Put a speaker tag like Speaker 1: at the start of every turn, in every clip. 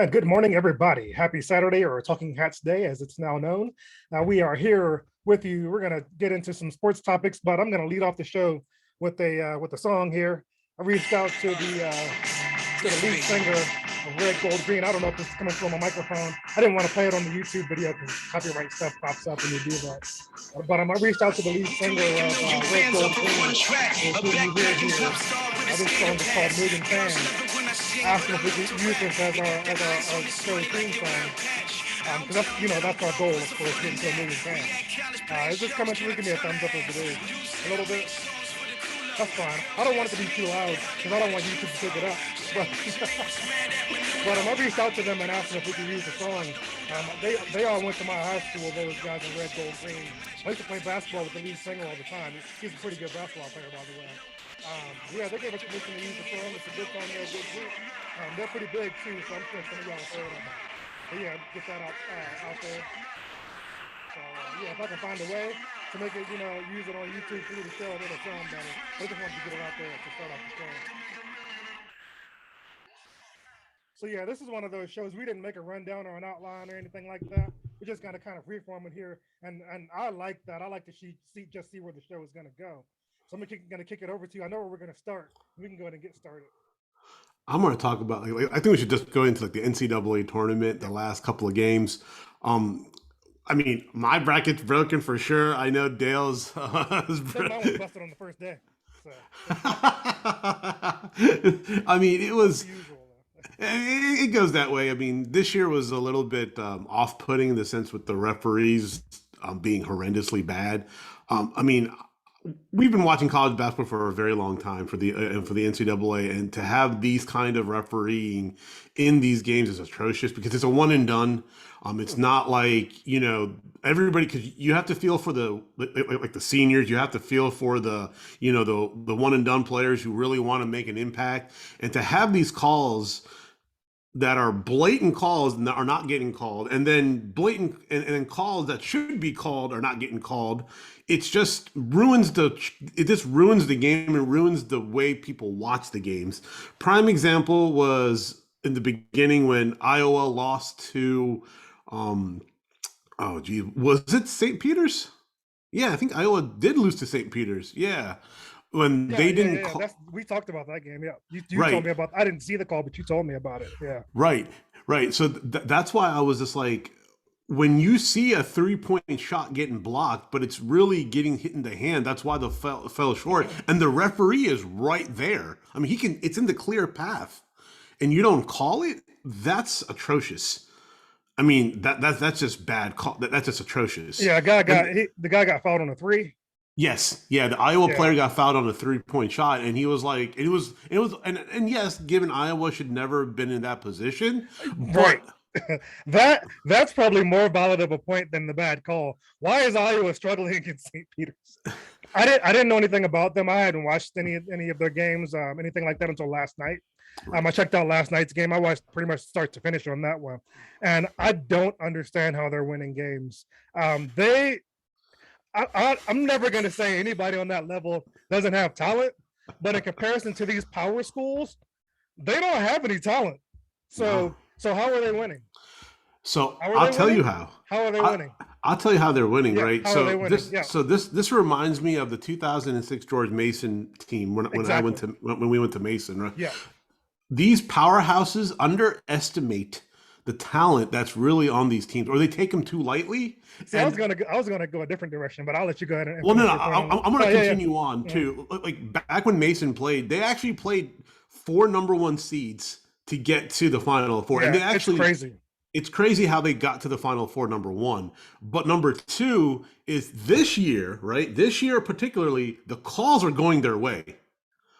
Speaker 1: And good morning, everybody. Happy Saturday, or Talking Hats Day, as it's now known. We are here with you. We're going to get into some sports topics, but I'm going to lead off the show with a song here. I reached out to the lead singer of Red, Gold, Green. I don't know if this is coming from a microphone. I didn't want to play it on the YouTube video because copyright stuff pops up when you do that. But I reached out to the lead singer of Red, Gold, Green. We'll see you here. This song is called Million Fans. Asked him if we could use this as our show theme song. Because that's our goal, of course, getting to a million fans. Is this coming through? Give me a thumbs up if it is. A little bit. That's fine. I don't want it to be too loud because I don't want YouTube to pick it up. But I reached out to them and asked them if we could use the song. They all went to my high school. Those guys in Red, Gold, Green. I used to play basketball with the lead singer all the time. He's a pretty good basketball player, by the way. They gave us permission to use the song. It's a good song. They're a good group. They're pretty big too, so I'm sure some of y'all have heard of them. But yeah, get that out there. So if I can find a way to make it, use it on YouTube through the show, it'll sound better. I just wanted to get it out there to start off the show. So yeah, this is one of those shows. We didn't make a rundown or an outline or anything like that. We just got to kind of freeform it here, and I like that. I like to see where the show is going to go. So I'm going to kick it over to you. I know where we're going to start. We can go ahead and get started.
Speaker 2: I'm going to talk about I think we should just go into the NCAA tournament, the last couple of games. My bracket's broken for sure. I know Dale's.
Speaker 1: Mine was busted on the first day. So.
Speaker 2: It was. It goes that way. This year was a little bit off-putting in the sense with the referees being horrendously bad. We've been watching college basketball for a very long time for the NCAA, and to have these kind of refereeing in these games is atrocious because it's a one and done. It's not like everybody, because you have to feel for the seniors, you have to feel for the one and done players who really want to make an impact, and to have these calls that are blatant calls and are not getting called, and then blatant and then calls that should be called are not getting called. It just ruins the game and ruins the way people watch the games. Prime example was in the beginning when Iowa lost to was it St. Peter's? Yeah, I think Iowa did lose to St. Peter's. Yeah. When they didn't call.
Speaker 1: We talked about that game. Yeah, you
Speaker 2: right.
Speaker 1: Told me about. I didn't see the call, but you told me about it. Yeah.
Speaker 2: Right. So that's why I was just like, when you see a 3-point shot getting blocked, but it's really getting hit in the hand, that's why the fell short, and the referee is right there. It's in the clear path, and you don't call it. That's atrocious. That's just bad call. That's just atrocious.
Speaker 1: Yeah, the guy got fouled on a three.
Speaker 2: Yes, yeah, the Iowa player got fouled on a 3-point shot, and he was like, it was, and yes, given Iowa should never have been in that position, but
Speaker 1: right. That's probably more valid of a point than the bad call. Why is Iowa struggling against St. Peter's? I didn't know anything about them. I hadn't watched any of their games, anything like that until last night. I checked out last night's game. I watched pretty much start to finish on that one, and I don't understand how they're winning games. I'm never going to say anybody on that level doesn't have talent, but in comparison to these power schools, they don't have any talent. So how are they winning?
Speaker 2: So I'll tell you how.
Speaker 1: How are they winning?
Speaker 2: I'll tell you how they're winning, right?
Speaker 1: How are they winning?
Speaker 2: This reminds me of the 2006 George Mason team when we went to Mason, right?
Speaker 1: Yeah.
Speaker 2: These powerhouses underestimate the talent that's really on these teams, or they take them too lightly.
Speaker 1: See, I was gonna go a different direction, but I'll let you go ahead. I'm
Speaker 2: gonna continue on too. Like back when Mason played, they actually played 4 number 1 seeds to get to the Final Four, and they actually
Speaker 1: it's crazy.
Speaker 2: It's crazy how they got to the Final Four, number 1. But number 2 is this year, right? This year particularly, the calls are going their way.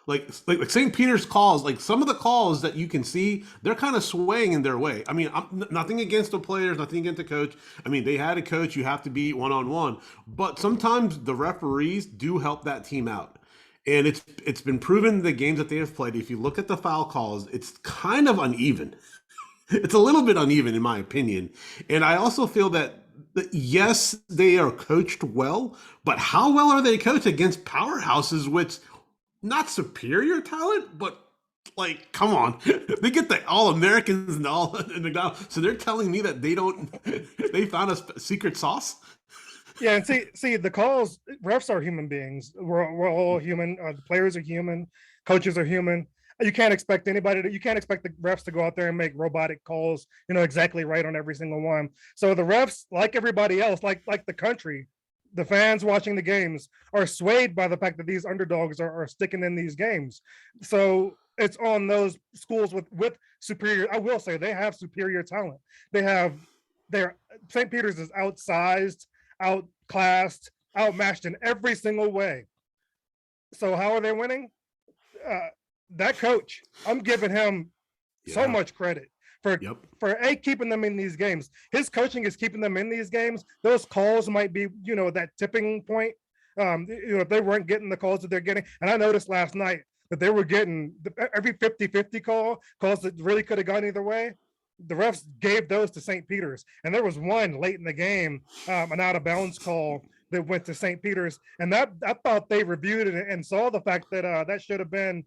Speaker 2: Like St. Peter's calls, like some of the calls that you can see, they're kind of swaying in their way. I'm nothing against the players, nothing against the coach. They had a coach, you have to be one-on-one. But sometimes the referees do help that team out. And it's been proven in the games that they have played. If you look at the foul calls, it's kind of uneven. It's a little bit uneven, in my opinion. And I also feel that yes, they are coached well, but how well are they coached against powerhouses, which not superior talent, but Like, come on. They get the all Americans and all and so they're telling me that they don't they found a secret sauce.
Speaker 1: Yeah, and see, the calls, refs are human beings. We're all human. The players are human, coaches are human. You can't expect you can't expect the refs to go out there and make robotic calls, exactly right on every single one. So the refs, like everybody else, like the country, the fans watching the games are swayed by the fact that these underdogs are sticking in these games. So it's on those schools with superior. I will say they have superior talent. They have their St. Peter's is outsized, outclassed, outmatched in every single way. So how are they winning? Uh, that coach, I'm giving him so
Speaker 2: Yeah.
Speaker 1: much credit for
Speaker 2: Yep.
Speaker 1: keeping them in these games. His coaching is keeping them in these games. Those calls might be, that tipping point. If they weren't getting the calls that they're getting, and I noticed last night that they were getting every 50-50 calls that really could have gone either way. The refs gave those to St. Peter's, and there was one late in the game, an out of bounds call that went to St. Peter's, and that I thought they reviewed it and saw the fact that that should have been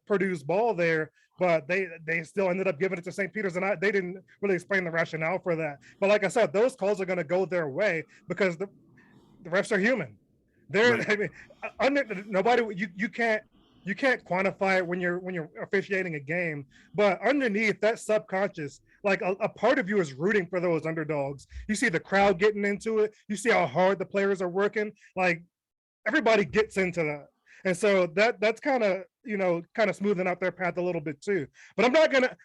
Speaker 1: Purdue's ball there, but they still ended up giving it to St. Peter's, and they didn't really explain the rationale for that. But like I said, those calls are going to go their way because the refs are human. They're
Speaker 2: Right.
Speaker 1: I mean, nobody you can't quantify it when you're officiating a game, but underneath that subconscious, like a part of you is rooting for those underdogs. You see the crowd getting into it. You see how hard the players are working. Like everybody gets into that. And so that's kind of, kind of smoothing out their path a little bit too. But I'm not gonna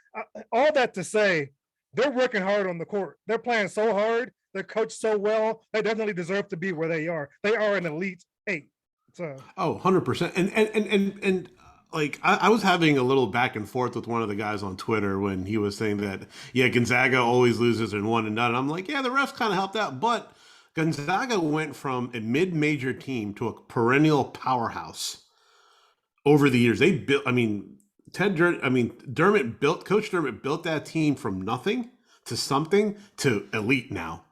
Speaker 1: all that to say they're working hard on the court. They're playing so hard, they're coached so well, they definitely deserve to be where they are. They are an elite eight. So
Speaker 2: Oh, 100%. And like I was having a little back and forth with one of the guys on Twitter when he was saying that, yeah, Gonzaga always loses in one and done. And I'm like, yeah, the refs kind of helped out, but Gonzaga went from a mid-major team to a perennial powerhouse over the years. They built, I mean, Coach Dermott built that team from nothing to something to elite now.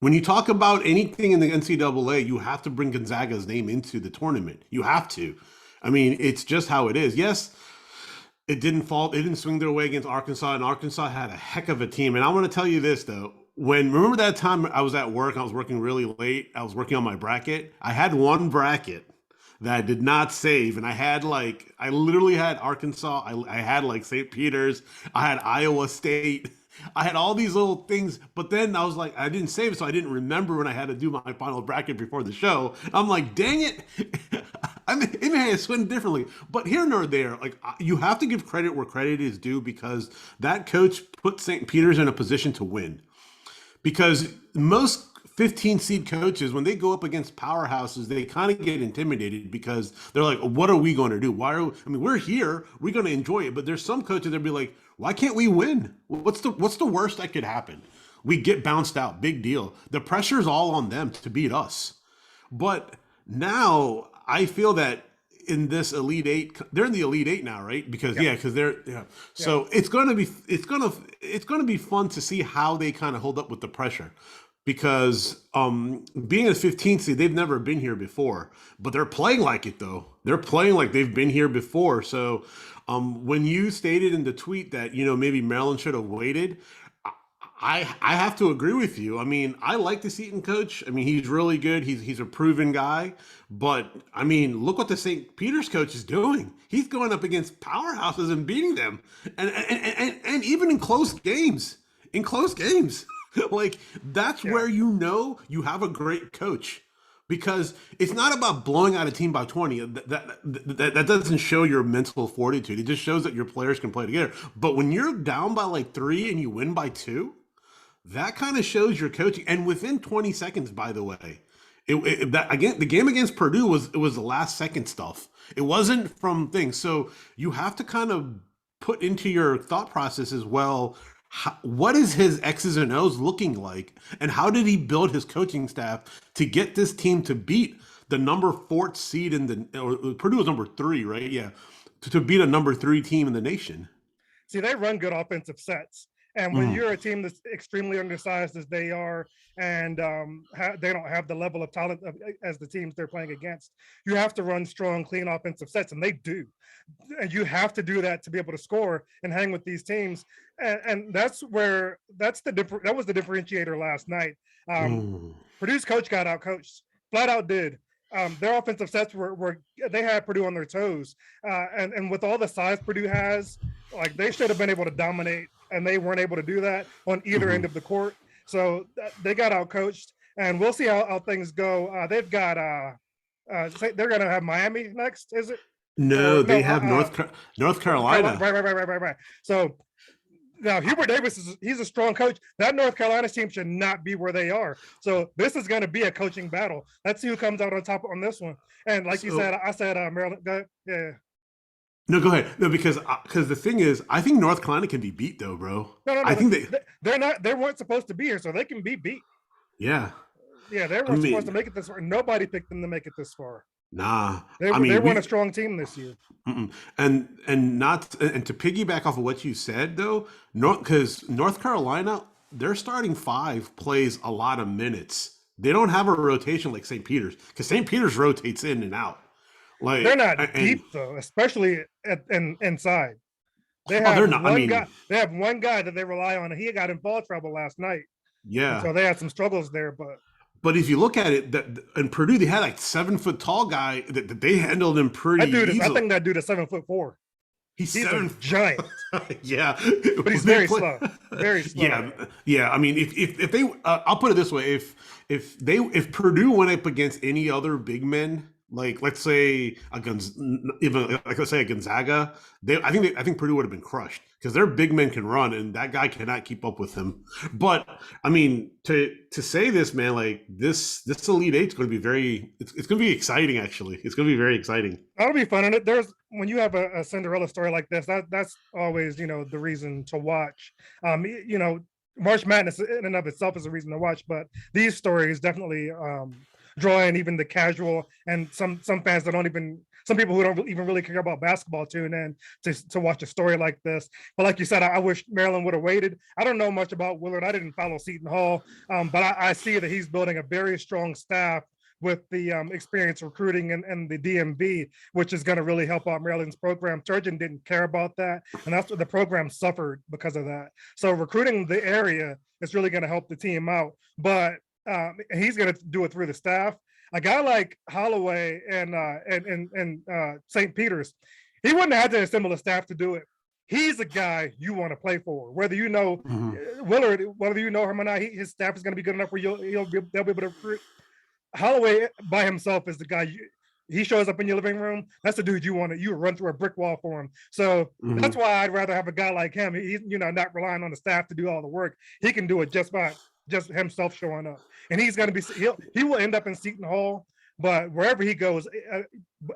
Speaker 2: When you talk about anything in the NCAA, you have to bring Gonzaga's name into the tournament. You have to. I mean, it's just how it is. Yes, it didn't fall. It didn't swing their way against Arkansas, and Arkansas had a heck of a team. And I want to tell you this though. Remember that time I was at work, I was working really late. I was working on my bracket. I had one bracket that I did not save, and I literally had Arkansas. I had like St. Peter's. I had Iowa State. I had all these little things, but then I was like, I didn't save it, so I didn't remember when I had to do my final bracket before the show. I'm like, dang it. I mean, it may have swung differently, but here nor there, like you have to give credit where credit is due because that coach put St. Peter's in a position to win. Because most 15 seed coaches, when they go up against powerhouses, they kind of get intimidated because they're like, what are we going to do? I mean, we're here, we're going to enjoy it. But there's some coaches that be like, why can't we win? What's the worst that could happen? We get bounced out, big deal. The pressure's all on them to beat us. But now I feel that in this Elite Eight, they're in the Elite Eight now, right? Because they're yeah.
Speaker 1: yeah.
Speaker 2: So it's gonna be fun to see how they kind of hold up with the pressure. Because being a 15th seed, they've never been here before, but they're playing like it though. They're playing like they've been here before. So when you stated in the tweet that maybe Maryland should have waited, I have to agree with you. I mean, I like the Seton coach. I mean, he's really good. He's a proven guy. But I mean, look what the St. Peter's coach is doing. He's going up against powerhouses and beating them, and even in close games. In close games, like that's
Speaker 1: Yeah.
Speaker 2: where you have a great coach. Because it's not about blowing out a team by 20. That doesn't show your mental fortitude. It just shows that your players can play together. But when you're down by like 3 and you win by 2, that kind of shows your coaching. And within 20 seconds, by the way, the game against Purdue was the last second stuff. It wasn't from things. So you have to kind of put into your thought process as well. What is his X's and O's looking like, and how did he build his coaching staff to get this team to beat the number 4 seed or Purdue was number 3, right? Yeah, to beat a number 3 team in the nation.
Speaker 1: See, they run good offensive sets. And when
Speaker 2: Mhm.
Speaker 1: you're a team that's extremely undersized as they are, and they don't have the level of talent as the teams they're playing against, you have to run strong, clean offensive sets, and they do. And you have to do that to be able to score and hang with these teams. And that was the differentiator last night.
Speaker 2: Mm.
Speaker 1: Purdue's coach got out coached, flat out did. Their offensive sets were they had Purdue on their toes, and with all the size Purdue has, like they should have been able to dominate, and they weren't able to do that on either end
Speaker 2: Mhm.
Speaker 1: of the court. So they got out coached, and we'll see how things go. They've got they're gonna have Miami next, is it? Or
Speaker 2: No,
Speaker 1: no,
Speaker 2: they have North
Speaker 1: Carolina,
Speaker 2: Carolina.
Speaker 1: right. So now Hubert Davis he's a strong coach. That North Carolina team should not be where they are. So this is going to be a coaching battle. Let's see who comes out on top on this one. And like you said,
Speaker 2: So
Speaker 1: I said Maryland. Yeah,
Speaker 2: no, go ahead. No, because the thing is, I think North Carolina can be beat though, bro. I
Speaker 1: no,
Speaker 2: think they,
Speaker 1: they're not. They weren't supposed to be here, so they can be beat.
Speaker 2: yeah.
Speaker 1: Yeah, they
Speaker 2: I
Speaker 1: weren't supposed to
Speaker 2: mean,
Speaker 1: make it this far. Nobody picked them to make it this far.
Speaker 2: nah. I
Speaker 1: They
Speaker 2: mean,
Speaker 1: weren't a strong team this year.
Speaker 2: mm-mm. And to piggyback off of what you said though, because North Carolina, their starting five plays a lot of minutes. They don't have a rotation like St. Peter's because St. Peter's rotates in and out.
Speaker 1: They're
Speaker 2: Like
Speaker 1: not
Speaker 2: and
Speaker 1: deep though, especially inside. They
Speaker 2: oh,
Speaker 1: have
Speaker 2: they're not. I
Speaker 1: one guy.
Speaker 2: mean,
Speaker 1: They have one guy that they rely on, and he got in ball trouble last night, and
Speaker 2: yeah.
Speaker 1: so they had some struggles there. But
Speaker 2: But if you look at it, that in Purdue they had like 7 foot tall guy that they handled him pretty
Speaker 1: I
Speaker 2: easily.
Speaker 1: think that dude is 7'4".
Speaker 2: He's
Speaker 1: He's a
Speaker 2: seven.
Speaker 1: giant,
Speaker 2: Yeah,
Speaker 1: but he's
Speaker 2: they
Speaker 1: very
Speaker 2: play.
Speaker 1: slow, very slow.
Speaker 2: Yeah, yeah. I mean, if they, I'll put it this way: if Purdue went up against any other big men, like let's say even like let's say a Gonzaga, I think Purdue would have been crushed because their big men can run and that guy cannot keep up with him. But I mean, to say this, man, like this Elite Eight is going to be it's going to be exciting. Actually, it's going to be very exciting.
Speaker 1: That'll be fun. And there's when you have a Cinderella story like this, that's always the reason to watch. March Madness in and of itself is a reason to watch, but these stories definitely draw in even the casual and some fans that don't even some people who don't even really care about basketball tune in to watch a story like this. But like you said, I wish Maryland would have waited. I don't know much about Willard. I didn't follow Seton Hall, but I see that he's building a very strong staff with the experience recruiting and the DMV, which is going to really help out Maryland's program. Turgeon didn't care about that, and that's what the program suffered because of that. So recruiting the area is really going to help the team out, but he's going to do it through the staff. A guy like Holloway and St. Peter's, he wouldn't have had to assemble a staff to do it. He's a guy you want to play for, whether you know
Speaker 2: Mhm.
Speaker 1: Willard, whether you know him or not. His staff is going to be good enough where they'll be able to recruit. Holloway by himself is the guy he shows up in your living room. That's the dude you run through a brick wall for him. So that's
Speaker 2: Mhm.
Speaker 1: why I'd rather have a guy like him. He's not relying on the staff to do all the work. He can do it just by just himself showing up. And he's going to be he will end up in Seton Hall, but wherever he goes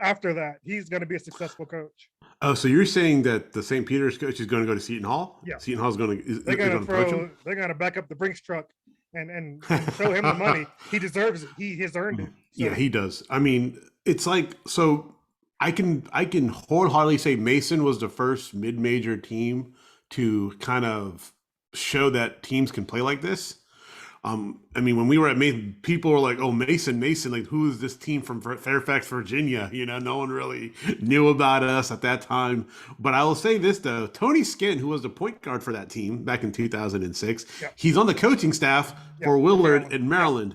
Speaker 1: after that, he's going to be a successful coach.
Speaker 2: Oh, so you're saying that the St. Peter's coach is going to go to Seton Hall?
Speaker 1: Yeah,
Speaker 2: Seton Hall's going to
Speaker 1: they're
Speaker 2: they're
Speaker 1: going
Speaker 2: going to poach
Speaker 1: to
Speaker 2: him?
Speaker 1: they're going to back up the Brinks truck and show him the money. He deserves it. He has earned it.
Speaker 2: Yeah,
Speaker 1: So
Speaker 2: he does. I mean, it's like so. I can wholeheartedly say Mason was the first mid-major team to kind of show that teams can play like this. I mean, when we were at Mason, people were like, "Oh, Mason, like who is this team from Fairfax, Virginia?" No one really knew about us at that time. But I will say this though: Tony Skinn, who was the point guard for that team back in 2006,
Speaker 1: yeah,
Speaker 2: he's on the coaching staff
Speaker 1: yeah,
Speaker 2: for Willard
Speaker 1: Maryland.
Speaker 2: in
Speaker 1: Yeah.
Speaker 2: Maryland,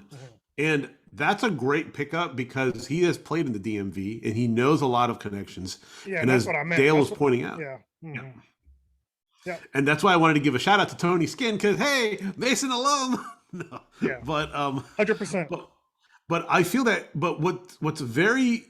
Speaker 2: and that's a great pickup because he has played in the DMV and he knows a lot of connections.
Speaker 1: Yeah,
Speaker 2: And
Speaker 1: that's
Speaker 2: as
Speaker 1: what I meant.
Speaker 2: Dale was pointing out,
Speaker 1: Yeah. Mm-hmm. Yeah.
Speaker 2: and that's why I wanted to give a shout out to Tony Skinn because hey, Mason alum. No,
Speaker 1: Yeah.
Speaker 2: but
Speaker 1: 100%.
Speaker 2: but I feel that. But what's very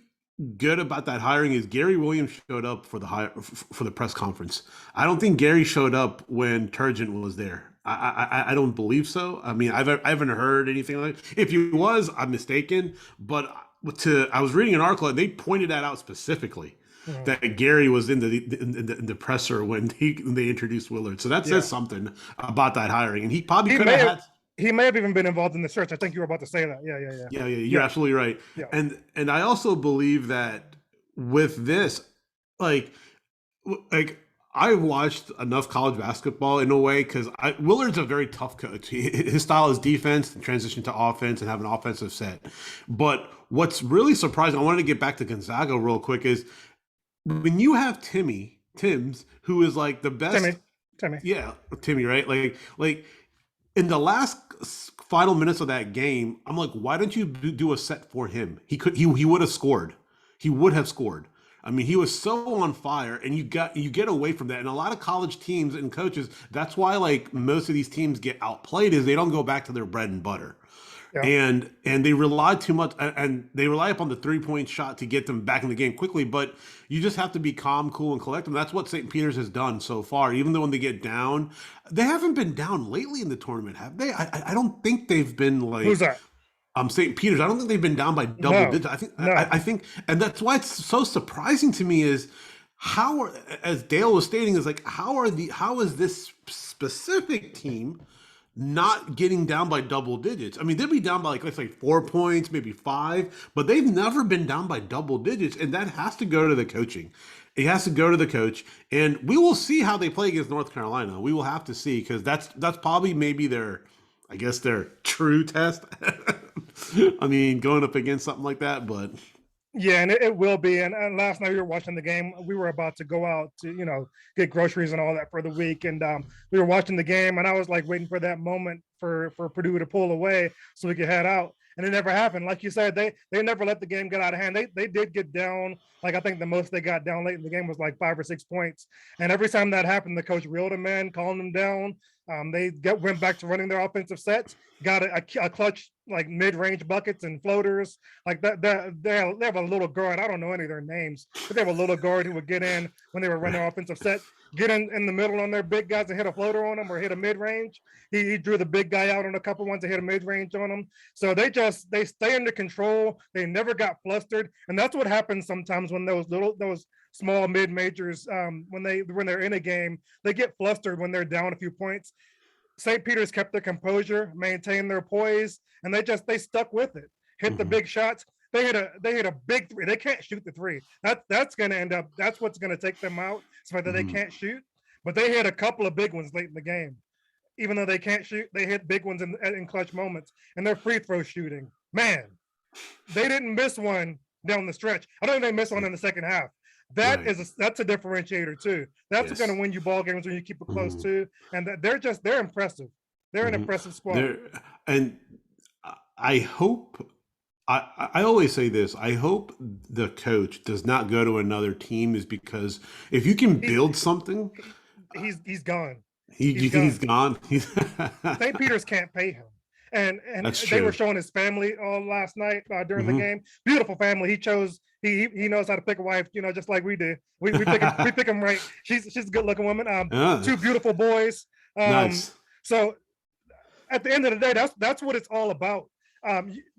Speaker 2: good about that hiring is Gary Williams showed up for the press conference. I don't think Gary showed up when Turgeon was there. I don't believe so. I mean, I haven't heard anything like. If he was, I'm mistaken. But I was reading an article and they pointed that out specifically.
Speaker 1: Mm-hmm.
Speaker 2: That Gary was in the presser when they introduced Willard, so that
Speaker 1: Yeah.
Speaker 2: says something about that hiring, and he probably
Speaker 1: He
Speaker 2: could
Speaker 1: may
Speaker 2: have
Speaker 1: have
Speaker 2: had.
Speaker 1: he may have even been involved in the search. I think you were about to say that. Yeah.
Speaker 2: Yeah, you're
Speaker 1: Yeah.
Speaker 2: absolutely right.
Speaker 1: Yeah.
Speaker 2: And I also believe that with this, like I've watched enough college basketball in a way because Willard's a very tough coach. His style is defense and transition to offense and have an offensive set. But what's really surprising, I wanted to get back to Gonzaga real quick, is when you have Timms, who is like the best,
Speaker 1: Timmy, Timmy.
Speaker 2: yeah, Timmy, right? Like in the last final minutes of that game, I'm like, why don't you do a set for him? He would have scored. He would have scored. I mean, he was so on fire, and you get away from that. And a lot of college teams and coaches, that's why like most of these teams get outplayed is they don't go back to their bread and butter.
Speaker 1: Yeah.
Speaker 2: And they rely too much, and they rely upon the 3-point shot to get them back in the game quickly. But you just have to be calm, cool, and collected. That's what St. Peter's has done so far. Even though when they get down, they haven't been down lately in the tournament, have they? I don't think they've been
Speaker 1: Who's
Speaker 2: like
Speaker 1: that?
Speaker 2: St. Peter's. I don't think they've been down by double
Speaker 1: No,
Speaker 2: digits.
Speaker 1: no.
Speaker 2: I think, and that's why it's so surprising to me is how are, as Dale was stating, is like how is this specific team not getting down by double digits? I mean, they'll be down by like let's say 4 points, maybe five, but they've never been down by double digits, and that has to go to the coaching. It has to go to the coach, and we will see how they play against North Carolina. We will have to see because that's probably maybe their, I guess their true test. I mean, going up against something like that, but
Speaker 1: Yeah, and it will be. And last night we were watching the game. We were about to go out to, get groceries and all that for the week. And we were watching the game, and I was like waiting for that moment for Purdue to pull away so we could head out. And it never happened. Like you said, they never let the game get out of hand. They did get down. Like I think the most they got down late in the game was like 5 or 6 points. And every time that happened, the coach reeled them in, calmed them down. They went back to running their offensive sets, got a clutch like mid-range buckets and floaters like that. They have a little guard. I don't know any of their names, but they have a little guard who would get in when they were running their offensive set, get in the middle on their big guys and hit a floater on them or hit a mid-range. He drew the big guy out on a couple ones to hit a mid-range on them. So they stay under control. They never got flustered, and that's what happens sometimes when those small mid majors when they're in a game, they get flustered when they're down a few points. St. Peter's kept their composure, maintained their poise, and they stuck with it. Hit the big shots. They hit a big three. They can't shoot the three. That's going to end up. That's what's going to take them out. It's the fact that they can't shoot. But they hit a couple of big ones late in the game. Even though they can't shoot, they hit big ones in clutch moments. And their free throw shooting, man, they didn't miss one down the stretch. I don't think they missed one in the second half. That's a differentiator too. That's going to win you ball games when you keep it close too. And they're impressive. They're an impressive squad.
Speaker 2: And I hope I always say this. I hope the coach does not go to another team, is because if you can build something,
Speaker 1: he's gone.
Speaker 2: You think he's gone?
Speaker 1: St. Peter's can't pay him. And they were showing his family last night during the game. Beautiful family. He knows how to pick a wife, just like we do. We pick him right. She's a good looking woman. Two beautiful boys.
Speaker 2: Nice.
Speaker 1: So at the end of the day, that's what it's all about.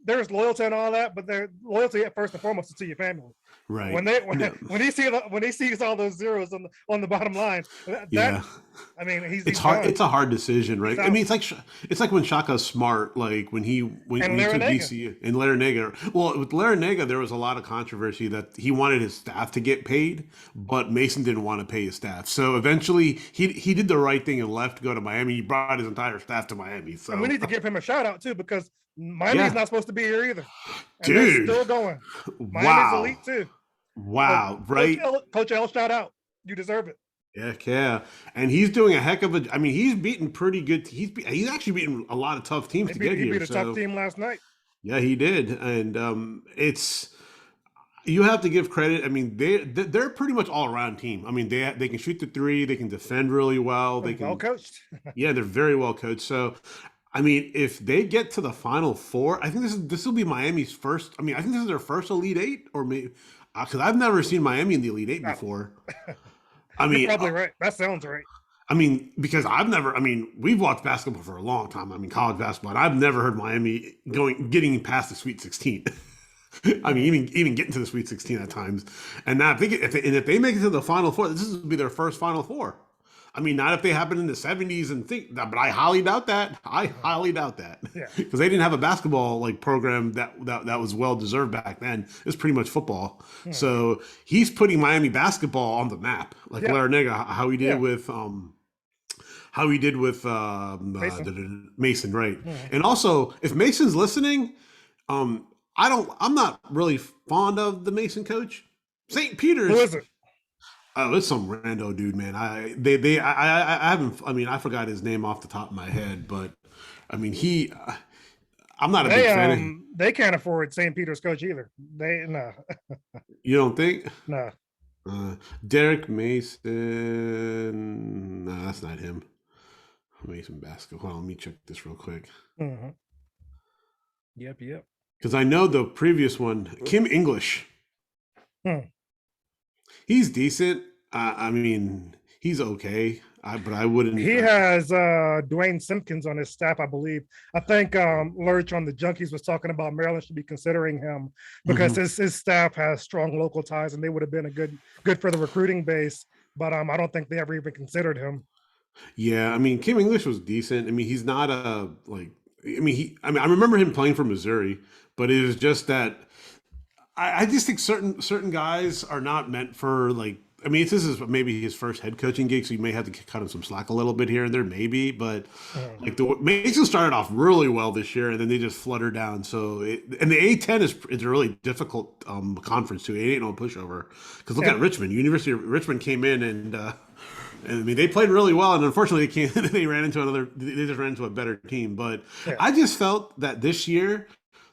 Speaker 1: There's loyalty and all that, but their loyalty first and foremost is to your family.
Speaker 2: Right.
Speaker 1: When he sees all those zeros on the bottom line, I mean,
Speaker 2: it's hard. It's a hard decision, right? I mean, it's like when Shaka Smart, like when he took VCU and Larinaga. Well, with Larinaga, there was a lot of controversy that he wanted his staff to get paid, but Mason didn't want to pay his staff. So eventually, he did the right thing and left to go to Miami. He brought his entire staff to Miami. So
Speaker 1: and we need to give him a shout out too, because Miami's not supposed to be here either. And
Speaker 2: dude,
Speaker 1: they're still going. Miami's elite too.
Speaker 2: Wow,
Speaker 1: so,
Speaker 2: right?
Speaker 1: Coach L, shout out. You deserve it.
Speaker 2: Yeah, and he's doing a heck of a. I mean, he's beaten pretty good. He's actually beaten a lot of tough teams to get here.
Speaker 1: He beat a tough team last night.
Speaker 2: Yeah, he did, and it's. You have to give credit. I mean, they're pretty much all around team. I mean, they can shoot the three. They can defend really well. They can
Speaker 1: well coached.
Speaker 2: Yeah, they're very well coached. So, I mean, if they get to the Final Four, I think this will be Miami's first. I mean, I think this is their first Elite Eight, or maybe because I've never seen Miami in the Elite Eight before. I mean,
Speaker 1: you're probably right. That sounds right.
Speaker 2: I mean, because we've watched basketball for a long time. I mean, college basketball, and I've never heard Miami getting past the Sweet 16. I mean, even getting to the Sweet 16 at times. And now, if they make it to the Final Four, this will be their first Final Four. I mean, not if they happened in the 70s and think that, but I highly doubt that. I highly doubt that
Speaker 1: Yeah.
Speaker 2: because they didn't have a basketball like program that was well deserved back then. It's pretty much football.
Speaker 1: Mhm.
Speaker 2: So he's putting Miami basketball on the map, like
Speaker 1: Yeah.
Speaker 2: Larinaga,
Speaker 1: Yeah.
Speaker 2: how he did with
Speaker 1: Mason.
Speaker 2: Mason, right?
Speaker 1: Mhm.
Speaker 2: And also, if Mason's listening, I'm not really fond of the Mason coach. St.
Speaker 1: Who
Speaker 2: Peter's.
Speaker 1: is it?
Speaker 2: Oh, it's some rando dude, man. I haven't. I mean, I forgot his name off the top of my head, but I mean, I'm not a big fan of him.
Speaker 1: They can't afford St. Peter's coach either. They no.
Speaker 2: You don't think?
Speaker 1: No.
Speaker 2: Uh, Derek Mason. No, that's not him. Mason basketball. Hold on, let me check this real quick.
Speaker 1: Mhm. Yep, yep.
Speaker 2: Because I know the previous one, Kim English.
Speaker 1: Hmm.
Speaker 2: He's decent. I mean, he's okay. But I wouldn't.
Speaker 1: He has Dwayne Simpkins on his staff, I believe. I think Lurch on the Junkies was talking about Maryland should be considering him because
Speaker 2: Mhm.
Speaker 1: his staff has strong local ties and they would have been a good for the recruiting base. But I don't think they ever even considered him.
Speaker 2: Yeah, I mean, Kim English was decent. I mean, he's not a like. I mean, I remember him playing for Missouri, but it was just that I just think certain guys are not meant for like. I mean, this is maybe his first head coaching gig, so you may have to cut him some slack a little bit here and there, maybe. But
Speaker 1: Mhm.
Speaker 2: like the Mason started off really well this year, and then they just fluttered down. So and the A10 is a really difficult conference too. It ain't no pushover because look
Speaker 1: Yeah.
Speaker 2: at Richmond. University of Richmond came in and I mean, they played really well, and unfortunately, they ran into another. They just ran into a better team. But
Speaker 1: Yeah.
Speaker 2: I just felt that this year,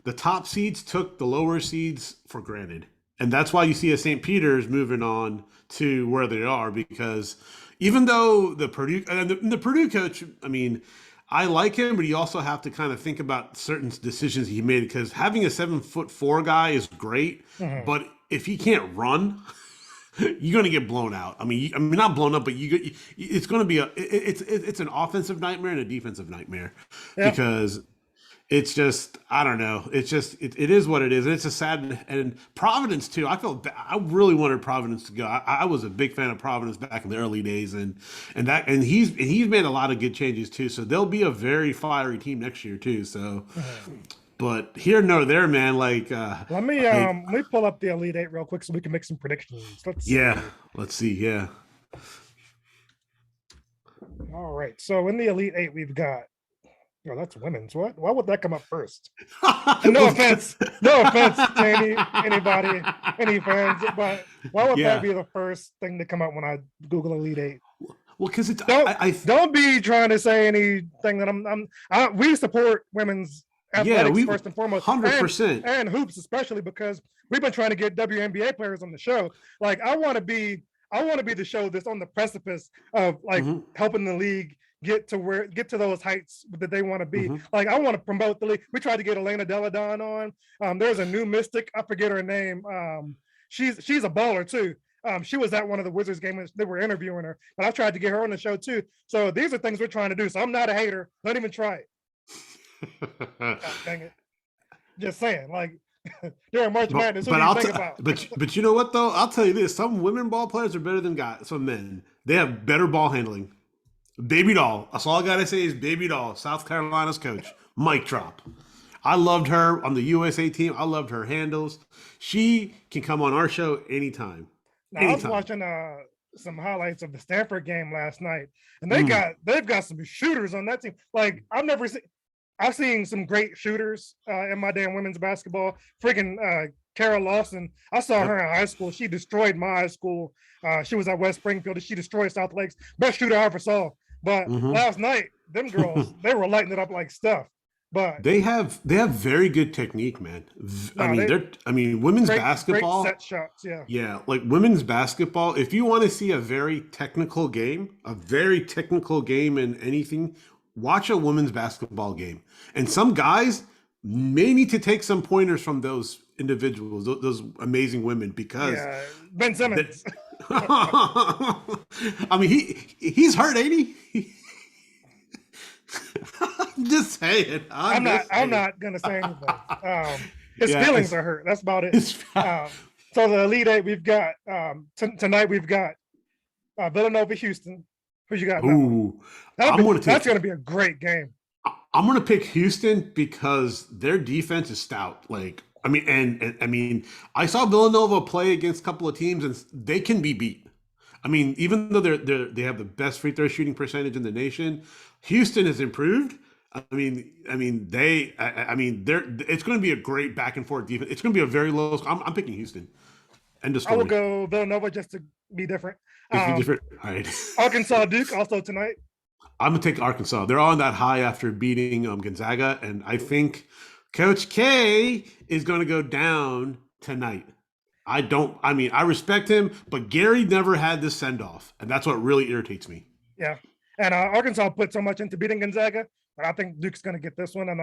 Speaker 2: the top seeds took the lower seeds for granted, and that's why you see a St. Peter's moving on to where they are. Because even though the Purdue coach, I mean, I like him, but you also have to kind of think about certain decisions he made. Because having a 7'4" guy is great,
Speaker 1: Mhm.
Speaker 2: but if he can't run, you're going to get blown out. I mean, not blown up, but it's going to be it's an offensive nightmare and a defensive nightmare
Speaker 1: Yeah.
Speaker 2: because it's just I don't know. It's just it is what it is, and it's a sad and Providence too. I really wanted Providence to go. I was a big fan of Providence back in the early days, and he's made a lot of good changes too. So they'll be a very fiery team next year too. So,
Speaker 1: Mhm.
Speaker 2: but here nor there, man.
Speaker 1: Let me pull up the Elite Eight real quick so we can make some predictions. Let's
Speaker 2: Yeah,
Speaker 1: see.
Speaker 2: let's see. Yeah.
Speaker 1: All right. So in the Elite Eight, we've got oh, that's women's. What? Why would that come up first? And
Speaker 2: Well, because
Speaker 1: no offense to anybody, any fans, but why would that
Speaker 2: yeah.
Speaker 1: be the first thing to come up when I Google Elite Eight?
Speaker 2: Well, because it's I
Speaker 1: Don't be trying to say anything that we support women's
Speaker 2: yeah,
Speaker 1: athletics
Speaker 2: we
Speaker 1: first and foremost,
Speaker 2: 100%.
Speaker 1: and hoops especially because we've been trying to get WNBA players on the show. Like I want to be the show that's on the precipice of like
Speaker 2: Hmm.
Speaker 1: helping the league get to those heights that they want to be.
Speaker 2: Hmm.
Speaker 1: Like I want to promote the league. We tried to get Elena Deladon on. There's a new mystic. I forget her name. She's a baller too. She was at one of the Wizards games. They were interviewing her, but I tried to get her on the show too. So these are things we're trying to do. So I'm not a hater. Don't even try it. God dang it. Just saying, like during March Madness, who do you think about?
Speaker 2: But you know what though? I'll tell you this: some women ball players are better than guys. Some men they have better ball handling. Baby Doll. That's all I gotta say is Baby Doll, South Carolina's coach. Mic drop. I loved her on the USA team. I loved her handles. She can come on our show anytime.
Speaker 1: Now I was
Speaker 2: Anytime.
Speaker 1: watching some highlights of the Stanford game last night, and
Speaker 2: Mm.
Speaker 1: they've got some shooters on that team. Like I've seen some great shooters in my damn women's basketball. Freaking Kara Lawson. I saw
Speaker 2: Yep.
Speaker 1: her in high school. She destroyed my high school. She was at West Springfield and she destroyed South Lakes. Best shooter I ever saw. But
Speaker 2: Hmm.
Speaker 1: last night, them girls, they were lighting it up like stuff. But
Speaker 2: They have very good technique, man. I
Speaker 1: no,
Speaker 2: mean,
Speaker 1: they
Speaker 2: women's
Speaker 1: great set
Speaker 2: basketball.
Speaker 1: shots. Yeah.
Speaker 2: Yeah, like women's basketball. If you want to see a very technical game in anything, watch a women's basketball game. And some guys may need to take some pointers from those individuals, those amazing women, because
Speaker 1: Yeah. Ben
Speaker 2: that.
Speaker 1: Simmons.
Speaker 2: I mean, he's hurt, ain't he? I'm just saying.
Speaker 1: I'm not gonna say anything. His
Speaker 2: Yeah,
Speaker 1: feelings are hurt. That's about it.
Speaker 2: it's
Speaker 1: Um, so the Elite Eight, we've got tonight we've got Villanova Houston. Who you got in that one?
Speaker 2: Ooh, I'm going to
Speaker 1: That's
Speaker 2: take.
Speaker 1: gonna be a great game.
Speaker 2: I'm going to pick Houston because their defense is stout. Like, I mean, and I mean, I saw Villanova play against a couple of teams, and they can be beat. I mean, even though they have the best free throw shooting percentage in the nation, Houston has improved. I mean, they're. It's going to be a great back and forth defense. It's going to be a very low. I'm picking Houston. End of
Speaker 1: I will
Speaker 2: story.
Speaker 1: go Villanova just to be different.
Speaker 2: Just be
Speaker 1: Um,
Speaker 2: different. All right.
Speaker 1: Arkansas Duke also tonight.
Speaker 2: I'm gonna take Arkansas. They're on that high after beating Gonzaga, and I think Coach K is going to go down tonight. I don't. I mean, I respect him, but Gary never had this send off, and that's what really irritates me.
Speaker 1: Yeah, and Arkansas put so much into beating Gonzaga, but I think Duke's going to get this one. And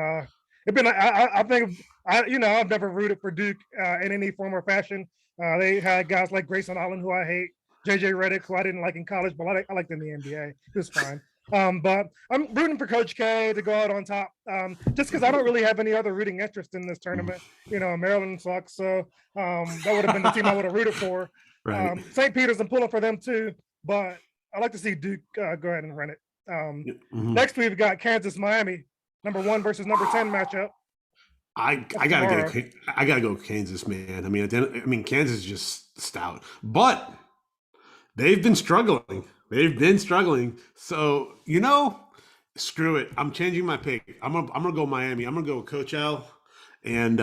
Speaker 1: it's been I think I've never rooted for Duke in any form or fashion. They had guys like Grayson Allen, who I hate, JJ Redick, who I didn't like in college, but I liked in the NBA. He was fine. But I'm rooting for Coach K to go out on top, just because I don't really have any other rooting interest in this tournament. Maryland sucks, so that would have been the team I would have rooted for.
Speaker 2: Right.
Speaker 1: St. Peter's, I'm pulling for them too, but I like to see Duke go ahead and run it.
Speaker 2: Mhm.
Speaker 1: Next, we've got Kansas, Miami, number 1 versus number 10 matchup.
Speaker 2: I gotta go with Kansas, man. I mean, Kansas is just stout, but they've been struggling. They've been struggling. So screw it. I'm changing my pick. I'm gonna go Miami. I'm gonna go with Coach L. And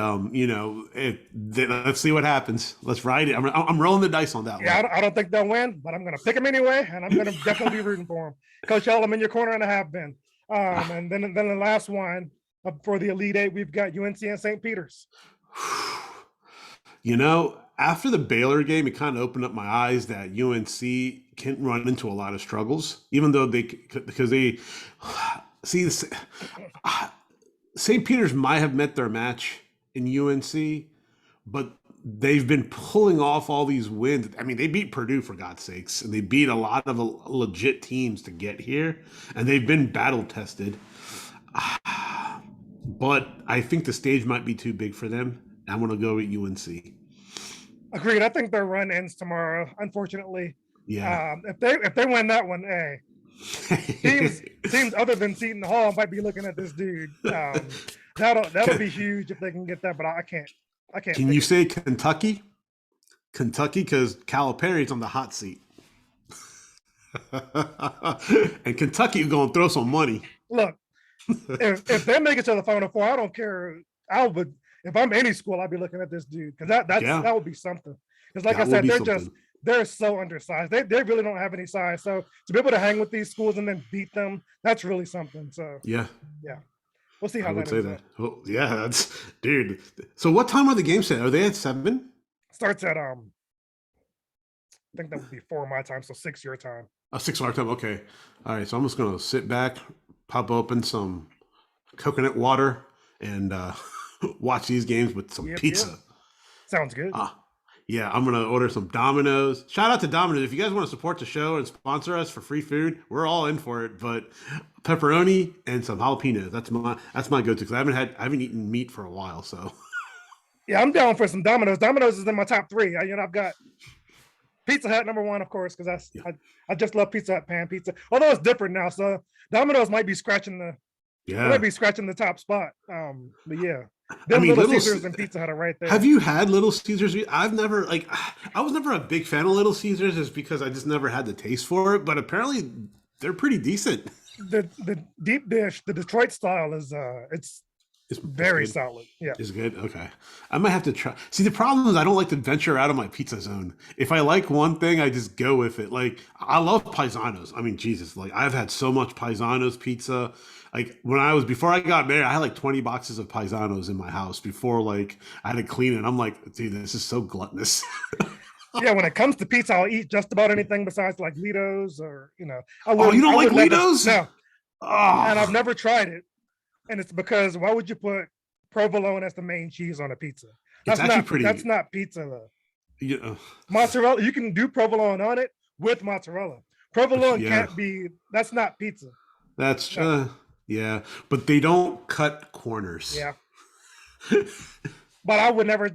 Speaker 2: let's see what happens. Let's ride it. I'm rolling the dice on that
Speaker 1: Yeah,
Speaker 2: one.
Speaker 1: I don't think they'll win, but I'm going to pick them anyway, and I'm going to definitely be rooting for them. Coach L, I'm in your corner, and I have been. And then the last one for the Elite Eight, we've got UNC and St. Peter's.
Speaker 2: After the Baylor game, it kind of opened up my eyes that UNC can run into a lot of struggles, even though because they see St. Peter's might have met their match in UNC, but they've been pulling off all these wins. I mean, they beat Purdue for God's sakes, and they beat a lot of legit teams to get here, and they've been battle tested. But I think the stage might be too big for them. I'm going to go with UNC.
Speaker 1: Agreed. I think their run ends tomorrow. Unfortunately,
Speaker 2: Yeah.
Speaker 1: If they win that one, teams other than Seton Hall might be looking at this dude. That'll be huge if they can get that, but I can't.
Speaker 2: Can you say Kentucky? Kentucky, because Calipari's on the hot seat. And Kentucky going to throw some money.
Speaker 1: Look, if they make it to the Final Four, I don't care. If I'm any school, I'd be looking at this dude because that would be something. Because like I said, they're so undersized. They really don't have any size. So to be able to hang with these schools and then beat them, that's really something. So
Speaker 2: yeah,
Speaker 1: we'll see how
Speaker 2: I would say that. Oh, yeah, that's dude. So what time are the games set? Are they at 7?
Speaker 1: Starts at I think that would be 4 my time, so 6 your time.
Speaker 2: 6 our time. Okay, all right. So I'm just gonna sit back, pop open some coconut water, and watch these games with some pizza.
Speaker 1: Yep. Sounds good.
Speaker 2: Yeah, I'm gonna order some Domino's. Shout out to Domino's. If you guys want to support the show and sponsor us for free food, we're all in for it. But pepperoni and some jalapenos. That's my go-to because I haven't eaten meat for a while. So
Speaker 1: yeah, I'm down for some Domino's. Domino's is in my top 3. I've got Pizza Hut number 1, of course, because I just love Pizza Hut pan pizza. Although it's different now, so Domino's might be scratching the top spot. But yeah. Little Caesars and Pizza Hut are right there.
Speaker 2: Have you had Little Caesars? I was never a big fan of Little Caesars just because I just never had the taste for it. But apparently, they're pretty decent.
Speaker 1: The deep dish, the Detroit style is it's very solid. Yeah,
Speaker 2: it's good. Okay, I might have to try. See, the problem is I don't like to venture out of my pizza zone. If I like one thing, I just go with it. Like I love paisanos. I mean, Jesus, like I've had so much paisanos pizza. Like before I got married, I had like 20 boxes of paisanos in my house before like I had to clean it. I'm like, dude, this is so gluttonous.
Speaker 1: Yeah, when it comes to pizza, I'll eat just about anything besides like Litos or
Speaker 2: you don't like Litos?
Speaker 1: No. And I've never tried it. And it's because why would you put provolone as the main cheese on a pizza? That's not pizza though.
Speaker 2: Yeah.
Speaker 1: Mozzarella, you can do provolone on it with mozzarella. Provolone can't be. That's not pizza.
Speaker 2: That's yeah, but they don't cut corners.
Speaker 1: Yeah. But I would never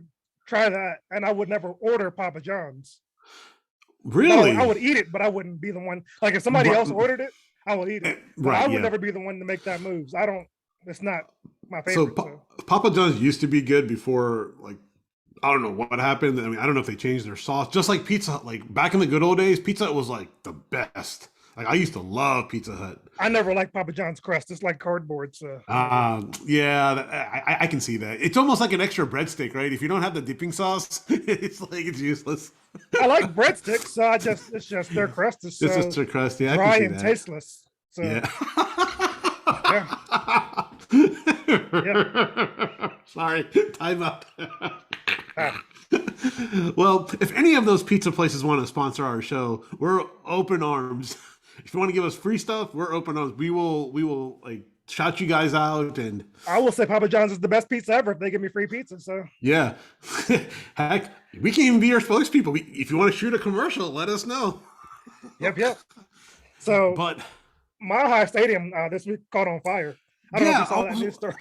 Speaker 1: try that, and I would never order Papa John's. But I
Speaker 2: Really?
Speaker 1: would eat it, but I wouldn't be the one. Like if somebody else ordered it, I will eat it. But I
Speaker 2: Right,
Speaker 1: would
Speaker 2: yeah.
Speaker 1: never be the one to make that moves. I don't. It's not my
Speaker 2: So
Speaker 1: favorite. So
Speaker 2: Papa John's used to be good before, like, I don't know what happened. I mean, I don't know if they changed their sauce. Just like Pizza Hut, like back in the good old days, Pizza Hut was like the best. Like I used to love Pizza Hut.
Speaker 1: I never liked Papa John's crust. It's like cardboard. So I never.
Speaker 2: Yeah, I can see that. It's almost like an extra breadstick, right? If you don't have the dipping sauce, it's like it's useless.
Speaker 1: I like breadsticks, so it's just their crust is
Speaker 2: It's
Speaker 1: so
Speaker 2: just a crust. Yeah, I can
Speaker 1: dry
Speaker 2: see
Speaker 1: and
Speaker 2: that.
Speaker 1: tasteless. So
Speaker 2: Yeah.
Speaker 1: yeah, yeah.
Speaker 2: Sorry, time up.
Speaker 1: Ah,
Speaker 2: Well, if any of those pizza places want to sponsor our show, we're open arms. If you want to give us free stuff, we're open arms. We will like shout you guys out and
Speaker 1: I will say Papa John's is the best pizza ever if they give me free pizza. So
Speaker 2: yeah. Heck, we can even be your spokespeople. If you want to shoot a commercial, let us know.
Speaker 1: yep, yep. So
Speaker 2: But
Speaker 1: Mile High Stadium this week caught on fire. I don't know if you
Speaker 2: yeah,
Speaker 1: saw that news story.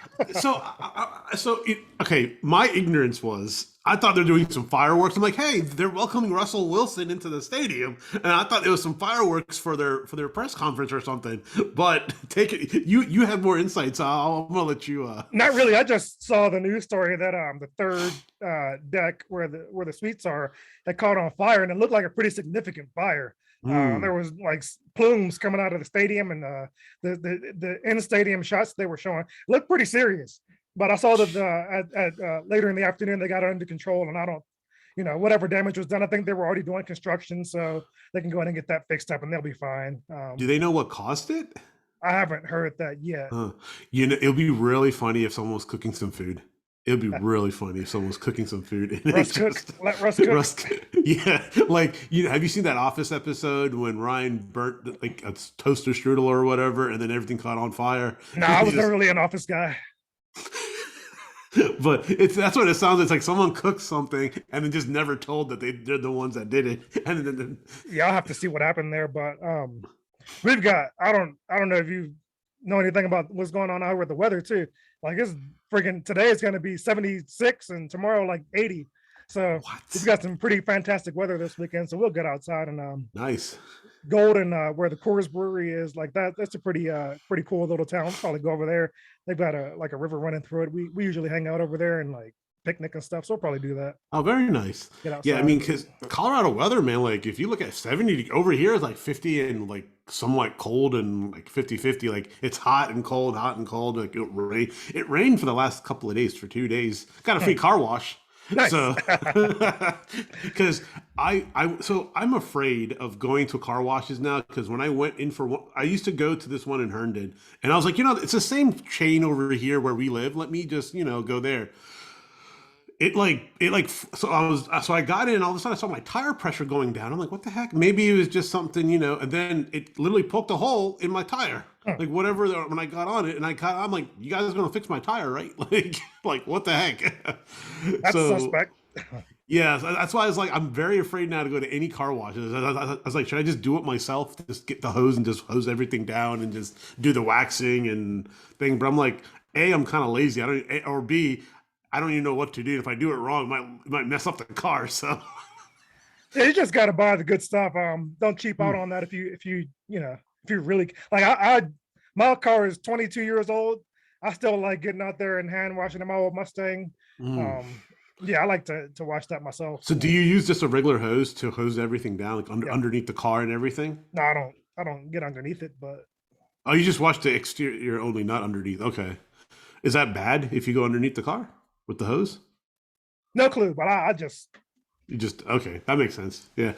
Speaker 2: okay. My ignorance was I thought they're doing some fireworks. I'm like, hey, they're welcoming Russell Wilson into the stadium, and I thought it was some fireworks for their press conference or something. But take it, you have more insights. I'm gonna let you.
Speaker 1: Not really. I just saw the news story that the third deck where the suites are that caught on fire, and it looked like a pretty significant fire. There was like plumes coming out of the stadium, and the in stadium shots they were showing looked pretty serious. But I saw that at later in the afternoon they got it under control, and I don't, whatever damage was done, I think they were already doing construction, so they can go ahead and get that fixed up, and they'll be fine.
Speaker 2: Do they know what caused it?
Speaker 1: I haven't heard that yet.
Speaker 2: It'll be really funny if someone was cooking some food. It'd be really funny if someone was cooking some food and
Speaker 1: Russ cook. Let Russ cook.
Speaker 2: Yeah, like have you seen that Office episode when Ryan burnt like a toaster strudel or whatever, and then everything caught on fire?
Speaker 1: No, I was never really an Office guy.
Speaker 2: But that's what it sounds. It's like someone cooked something and then just never told that they're the ones that did it. And then
Speaker 1: Yeah, I'll have to see what happened there. But we've got I don't know if you know anything about what's going on out with the weather too. Like it's freaking today it's going to be 76 and tomorrow like 80. So we've got some pretty fantastic weather this weekend. So we'll get outside and
Speaker 2: nice.
Speaker 1: Golden, where the Coors Brewery is, like that's a pretty cool little town. We'll probably go over there. They've got a river running through it. We usually hang out over there and like picnic and stuff. So we'll probably do that.
Speaker 2: Oh, very nice. Yeah, I mean, because Colorado weather, man, like if you look at 70 over here, it's like 50 and like somewhat cold and like 50-50. Like it's hot and cold, hot and cold. Like it rained for the last couple of days for 2 days. Got a free car wash.
Speaker 1: Nice.
Speaker 2: So, because I'm afraid of going to car washes now. Because when I went in for one, I used to go to this one in Herndon, and I was like, it's the same chain over here where we live. Let me just, go there. So I got in, all of a sudden I saw my tire pressure going down. I'm like, what the heck? Maybe it was just something, and then it literally poked a hole in my tire. Like whatever, when I got on it and I'm like, you guys are going to fix my tire, right? Like what the heck?
Speaker 1: That's suspect.
Speaker 2: Yeah, that's why I was like, I'm very afraid now to go to any car washes. I was like, should I just do it myself? Just get the hose and just hose everything down and just do the waxing and thing. But I'm like, A, I'm kind of lazy. Or B, I don't even know what to do. If I do it wrong, it might mess up the car. So
Speaker 1: yeah, you just got to buy the good stuff. Don't cheap out on that if you really like. My car is 22 years old. I still like getting out there and hand washing my old Mustang. Yeah, I like to wash that myself.
Speaker 2: So do you use just a regular hose to hose everything down, like underneath the car and everything?
Speaker 1: No, I don't get underneath it, but
Speaker 2: oh, you just wash the exterior only, not underneath. Okay, is that bad if you go underneath the car with the hose?
Speaker 1: No clue, but I just
Speaker 2: okay, that makes sense. Yeah.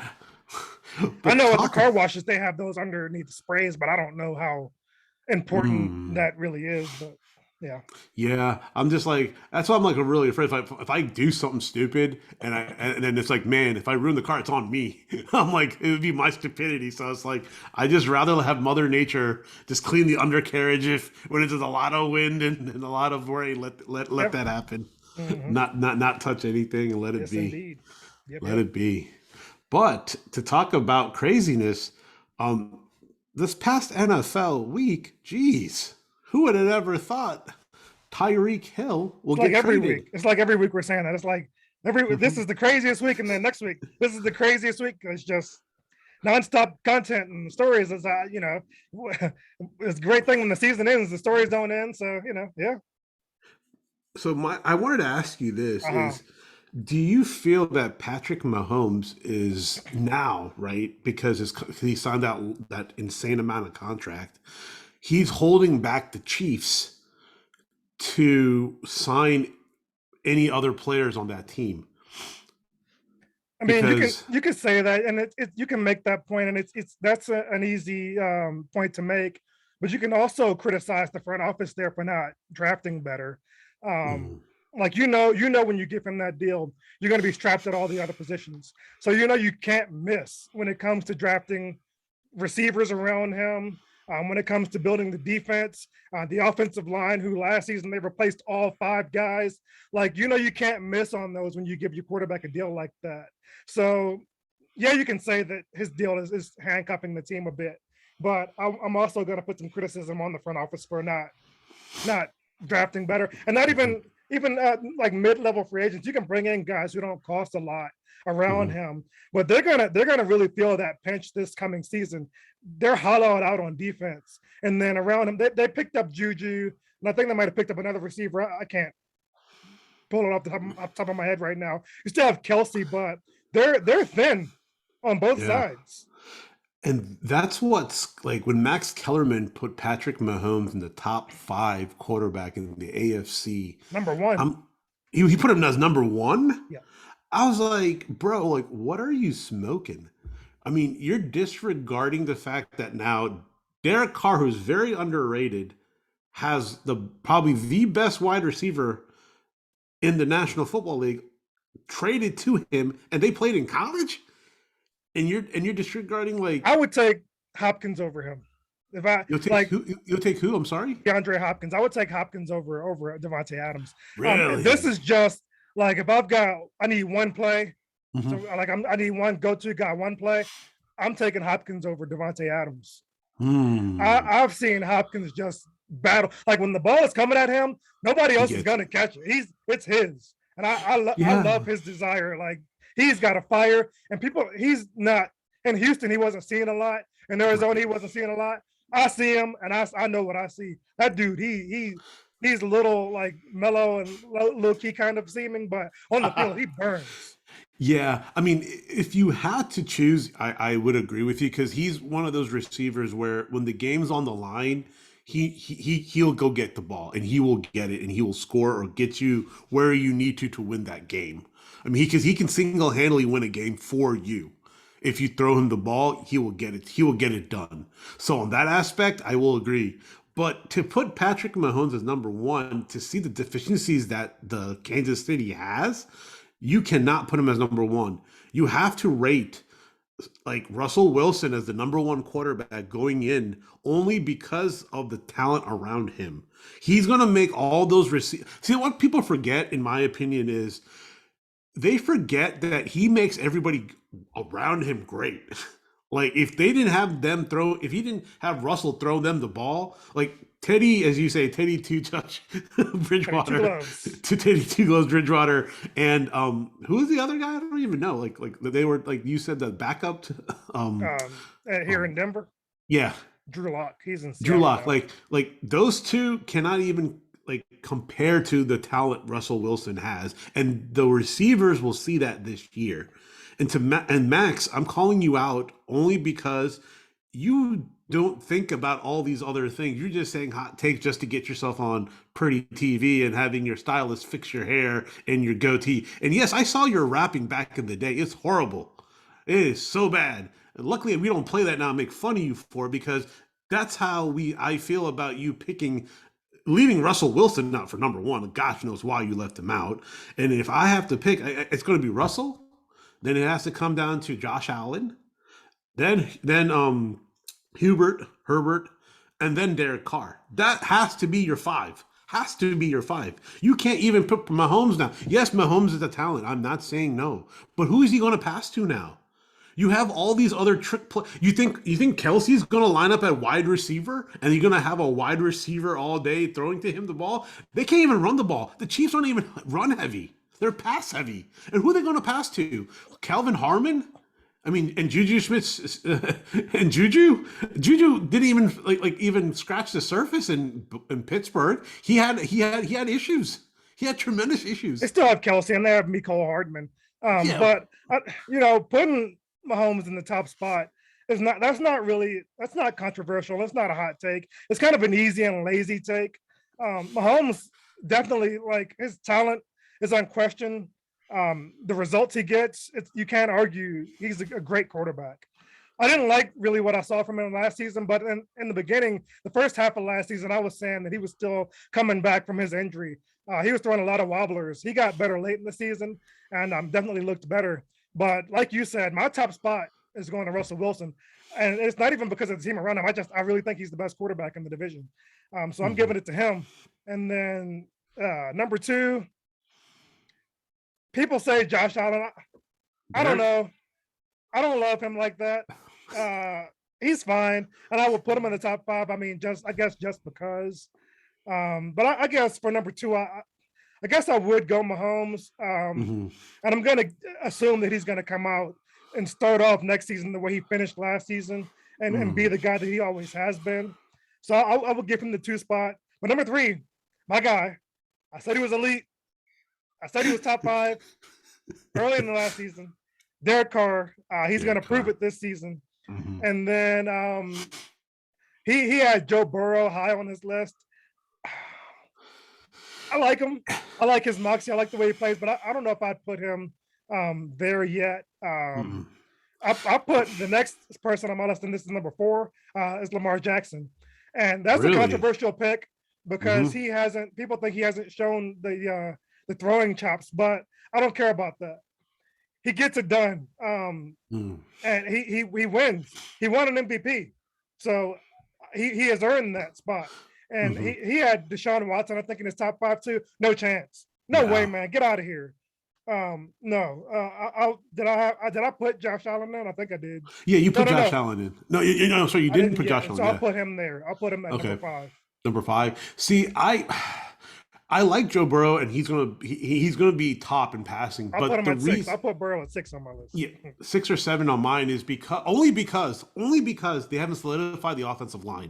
Speaker 1: I know at the car washes they have those underneath the sprays, but I don't know how important that really is. But
Speaker 2: yeah, I'm just like, that's why I'm like really afraid if I do something stupid and then it's like, man, if I ruin the car, it's on me. I'm like, it would be my stupidity. So it's like, I just rather have Mother Nature just clean the undercarriage when it's a lot of wind and a lot of worry. Let that happen. Not touch anything and let it be.
Speaker 1: Indeed.
Speaker 2: Let it be. But to talk about craziness, this past NFL week, geez, who would have ever thought Tyreek Hill will get
Speaker 1: every
Speaker 2: traded?
Speaker 1: week. It's like every week we're saying that. It's like this is the craziest week, and then next week this is the craziest week. It's just nonstop content and stories. Is it's a great thing when the season ends, the stories don't end. So yeah.
Speaker 2: So I wanted to ask you this
Speaker 1: Uh-huh.
Speaker 2: is do you feel that Patrick Mahomes is now, right, because he signed out that insane amount of contract, he's holding back the Chiefs to sign any other players on that team?
Speaker 1: I mean,
Speaker 2: Because
Speaker 1: you can say that, and you can make that point, and it's that's an easy point to make. But you can also criticize the front office there for not drafting better. Um,
Speaker 2: mm,
Speaker 1: like when you give him that deal, you're going to be strapped at all the other positions. So you can't miss when it comes to drafting receivers around him. When it comes to building the defense, the offensive line, who last season they replaced all five guys. Like you can't miss on those when you give your quarterback a deal like that. So yeah, you can say that his deal is handcuffing the team a bit, but I'm also going to put some criticism on the front office for not drafting better, and not
Speaker 2: mhm,
Speaker 1: even like mid-level free agents. You can bring in guys who don't cost a lot around
Speaker 2: mhm.
Speaker 1: him, but they're gonna really feel that pinch this coming season. They're hollowed out on defense, and then around him they picked up Juju, and I think they might have picked up another receiver. I can't pull it off the top of my head right now. You still have Kelsey, but they're thin on both
Speaker 2: Yeah.
Speaker 1: sides.
Speaker 2: And that's what's like when Max Kellerman put Patrick Mahomes in the top five quarterback in the AFC.
Speaker 1: Number one,
Speaker 2: I'm he put him as number one.
Speaker 1: yeah.
Speaker 2: I was like, bro, like, what are you smoking? I mean, you're disregarding the fact that now Derek Carr, who's very underrated, has the probably the best wide receiver in the National Football League traded to him, and they played in college. And you're disregarding like
Speaker 1: I would take Hopkins over him. If I
Speaker 2: you'll take
Speaker 1: like
Speaker 2: who? You'll take who? I'm sorry.
Speaker 1: DeAndre Hopkins, I would take Hopkins over Devontae Adams. This
Speaker 2: Really?
Speaker 1: is just like if I need one play, so
Speaker 2: Hmm.
Speaker 1: like I need one go-to guy, one play. I'm taking Hopkins over Devontae Adams.
Speaker 2: Hmm.
Speaker 1: I've seen Hopkins just battle. Like when the ball is coming at him, nobody
Speaker 2: He
Speaker 1: else is
Speaker 2: gets
Speaker 1: gonna catch it. It's his, and I
Speaker 2: yeah.
Speaker 1: love his desire. Like he's got a fire, and people he's not in Houston. He wasn't seeing a lot. In Arizona, he wasn't seeing a lot. I see him, and I know what I see. That dude, he's a little like mellow and low key kind of seeming, but on the field he burns.
Speaker 2: Yeah, I mean, if you had to choose, I would agree with you because he's one of those receivers where when the game's on the line, he'll go get the ball and he will get it and he will score or get you where you need to win that game. I mean, because he can single handedly win a game for you. If you throw him the ball, he will get it. He will get it done. So on that aspect, I will agree. But to put Patrick Mahomes as number one, to see the deficiencies that the Kansas City has, you cannot put him as number one. You have to rate like Russell Wilson as the number one quarterback going in only because of the talent around him. He's going to make all those receivers. See, what people forget, in my opinion, is they forget that he makes everybody around him great. Like if they didn't have them throw, if he didn't have Russell throw them the ball, like Teddy, as you say, Teddy two touch
Speaker 1: Teddy two
Speaker 2: Bridgewater
Speaker 1: gloves.
Speaker 2: to Teddy two gloves Bridgewater, and who was the other guy? I don't even know. Like they were like you said the backup to
Speaker 1: Here
Speaker 2: um
Speaker 1: in Denver,
Speaker 2: yeah,
Speaker 1: Drew Lock. He's in
Speaker 2: Drew
Speaker 1: Seattle
Speaker 2: Lock.
Speaker 1: now.
Speaker 2: Like those two cannot even like compare to the talent Russell Wilson has, and the receivers will see that this year. And and Max, I'm calling you out only because you don't think about all these other things. You're just saying hot takes just to get yourself on pretty TV and having your stylist fix your hair and your goatee. And yes, I saw your rapping back in the day. It's horrible. It is so bad. And luckily, we don't play that now and make fun of you for it because that's how I feel about you picking leaving Russell Wilson out for number one. Gosh knows why you left him out. And if I have to pick, it's going to be Russell. Then it has to come down to Josh Allen. Then Herbert, and then Derek Carr. That has to be your five. Has to be your five. You can't even put Mahomes now. Yes, Mahomes is a talent. I'm not saying no, but who is he going to pass to now? You have all these other trick play. You think Kelsey's going to line up at wide receiver and you're going to have a wide receiver all day throwing to him the ball? They can't even run the ball. The Chiefs don't even run heavy. They're pass heavy. And who are they going to pass to? Calvin Harmon? I mean, and Juju Smith's and Juju didn't even even scratch the surface in Pittsburgh. He had issues. He had tremendous
Speaker 1: They
Speaker 2: issues.
Speaker 1: still have Kelsey and they have Mecole Hardman.
Speaker 2: Yeah.
Speaker 1: But putting Mahomes in the top spot is not that's not controversial. That's not a hot take. It's kind of an easy and lazy take. Mahomes definitely, like, his talent is unquestioned. The results he gets, you can't argue he's a great quarterback. I didn't like really what I saw from him last season, but in the beginning, the first half of last season, I was saying that he was still coming back from his injury. He was throwing a lot of wobblers. He got better late in the season and definitely looked better. But like you said, my top spot is going to Russell Wilson. And it's not even because of the team around him. I really think he's the best quarterback in the division. So I'm
Speaker 2: Mhm.
Speaker 1: giving it to him. And then number two, people say Josh Allen. I don't
Speaker 2: Derek.
Speaker 1: know. I don't love him like that. He's fine, and I would put him in the top five. I mean, I guess just because. But I guess for number two, I guess I would go Mahomes.
Speaker 2: Hmm.
Speaker 1: And I'm gonna assume that he's gonna come out and start off next season the way he finished last season, and be
Speaker 2: Mm.
Speaker 1: the guy that he always has been. So I would give him the two spot. But number three, my guy. I said he was elite. I said he was top five early in the last season. Derek Carr, he's going
Speaker 2: Derek
Speaker 1: to prove
Speaker 2: Carr.
Speaker 1: it this season.
Speaker 2: Hmm.
Speaker 1: And then he had Joe Burrow high on his list. I like him. I like his moxie. I like the way he plays, but I don't know if I'd put him there yet.
Speaker 2: Mm.
Speaker 1: I put the next person on my list, and this is number four, is Lamar Jackson. And that's a
Speaker 2: Really?
Speaker 1: controversial pick because
Speaker 2: Hmm.
Speaker 1: he hasn't, people think he hasn't shown the throwing chops, but I don't care about that. He gets it done.
Speaker 2: Mm.
Speaker 1: And he wins. He won an MVP, so he has earned that spot. And
Speaker 2: Hmm.
Speaker 1: he had Deshaun Watson, I think, in his top five too. No chance. No way,
Speaker 2: No.
Speaker 1: man. Get out of here. No. Did I put Josh Allen in? I think I did.
Speaker 2: Yeah, you
Speaker 1: No,
Speaker 2: put
Speaker 1: no,
Speaker 2: Josh
Speaker 1: no.
Speaker 2: Allen in. No, no, sorry, you
Speaker 1: I
Speaker 2: didn't
Speaker 1: didn't
Speaker 2: put
Speaker 1: yet.
Speaker 2: Josh
Speaker 1: And
Speaker 2: Allen.
Speaker 1: so I'll
Speaker 2: Yeah.
Speaker 1: put him there. I'll put him at number
Speaker 2: Okay.
Speaker 1: five.
Speaker 2: Number five. See, I like Joe Burrow, and he's gonna be top in passing.
Speaker 1: I'll put
Speaker 2: But
Speaker 1: him
Speaker 2: the
Speaker 1: at six.
Speaker 2: reason,
Speaker 1: I'll put Burrow at six on my list.
Speaker 2: yeah, 6 or 7 on mine is only because they haven't solidified the offensive line.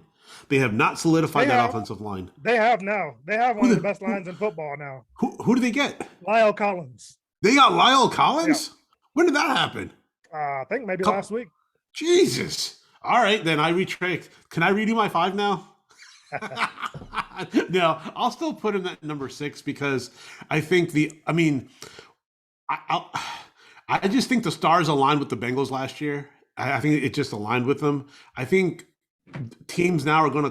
Speaker 2: They have not
Speaker 1: They
Speaker 2: solidified that
Speaker 1: have.
Speaker 2: offensive line.
Speaker 1: They have now. They have
Speaker 2: Who
Speaker 1: one of the
Speaker 2: the
Speaker 1: best lines in football now.
Speaker 2: who do they get?
Speaker 1: Lyle Collins.
Speaker 2: They got Lyle
Speaker 1: Yeah.
Speaker 2: Collins. When did that happen?
Speaker 1: I think maybe
Speaker 2: Couple,
Speaker 1: last week.
Speaker 2: Jesus. All right, then I retract. Can I redo my five now? No, I'll still put him at number 6 because I think I mean, I, I just think the stars aligned with the Bengals last year. I think it just aligned with them. I think teams now are going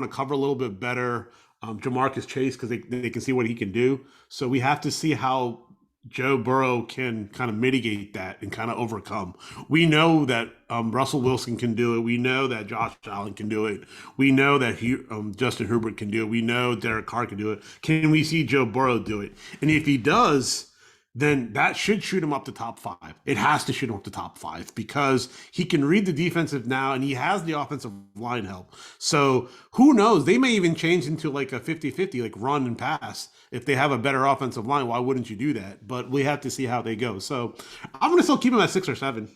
Speaker 2: to cover a little bit better Jamarcus Chase because they can see what he can do. So we have to see how Joe Burrow can kind of mitigate that and kind of overcome. We know that Russell Wilson can do it. We know that Josh Allen can do it. We know that Justin Herbert can do it. We know Derek Carr can do it. Can we see Joe Burrow do it? And if he does, then that should shoot him up to top 5. It has to shoot him up to top 5 because he can read the defensive now and he has the offensive line help. So who knows? They may even change into like a 50-50, like run and pass. If they have a better offensive line, why wouldn't you do that? But we have to see how they go. So I'm going to still keep him at 6 or 7.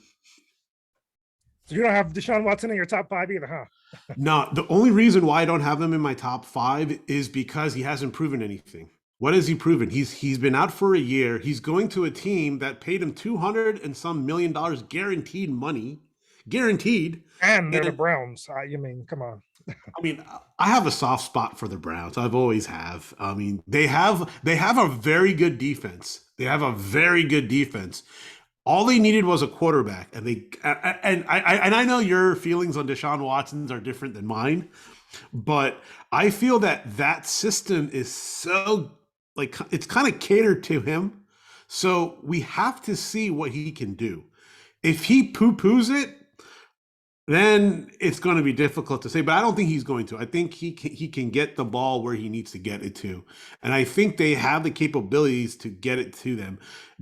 Speaker 1: So you don't have Deshaun Watson in your top five either, huh?
Speaker 2: No, the only reason why I don't have him in my top 5 is because he hasn't proven anything. What has he proven? He's been out for a year. He's going to a team that paid him 200 and some $1 million guaranteed money, guaranteed.
Speaker 1: And they're the
Speaker 2: And
Speaker 1: Browns. You mean, come on.
Speaker 2: I mean, I have a soft spot for the Browns. I've always have. I mean, they have a very good defense. They have a very good defense. All they needed was a quarterback, and I know your feelings on Deshaun Watson's are different than mine, but I feel that system is so like it's kind of catered to him. So we have to see what he can do. If he poo-poos it, then it's going to be difficult to say. But I don't think he's going to. I think he can get the ball where he needs to get it to, and I think they have the capabilities to get it to them.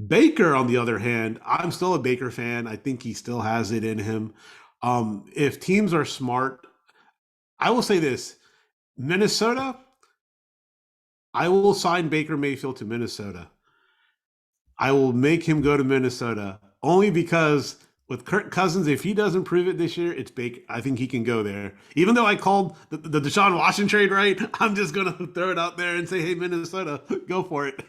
Speaker 2: Baker, on the other hand, I'm still a Baker fan. I think he still has it in him. If teams are smart, I will say this: Minnesota, I will sign Baker Mayfield to Minnesota. I will make him go to Minnesota only because with Kirk Cousins, if he doesn't prove it this year, it's Baker. I think he can go there. Even though I called the Deshaun Watson trade right, I'm just gonna throw it out there and say, "Hey, Minnesota, go for it."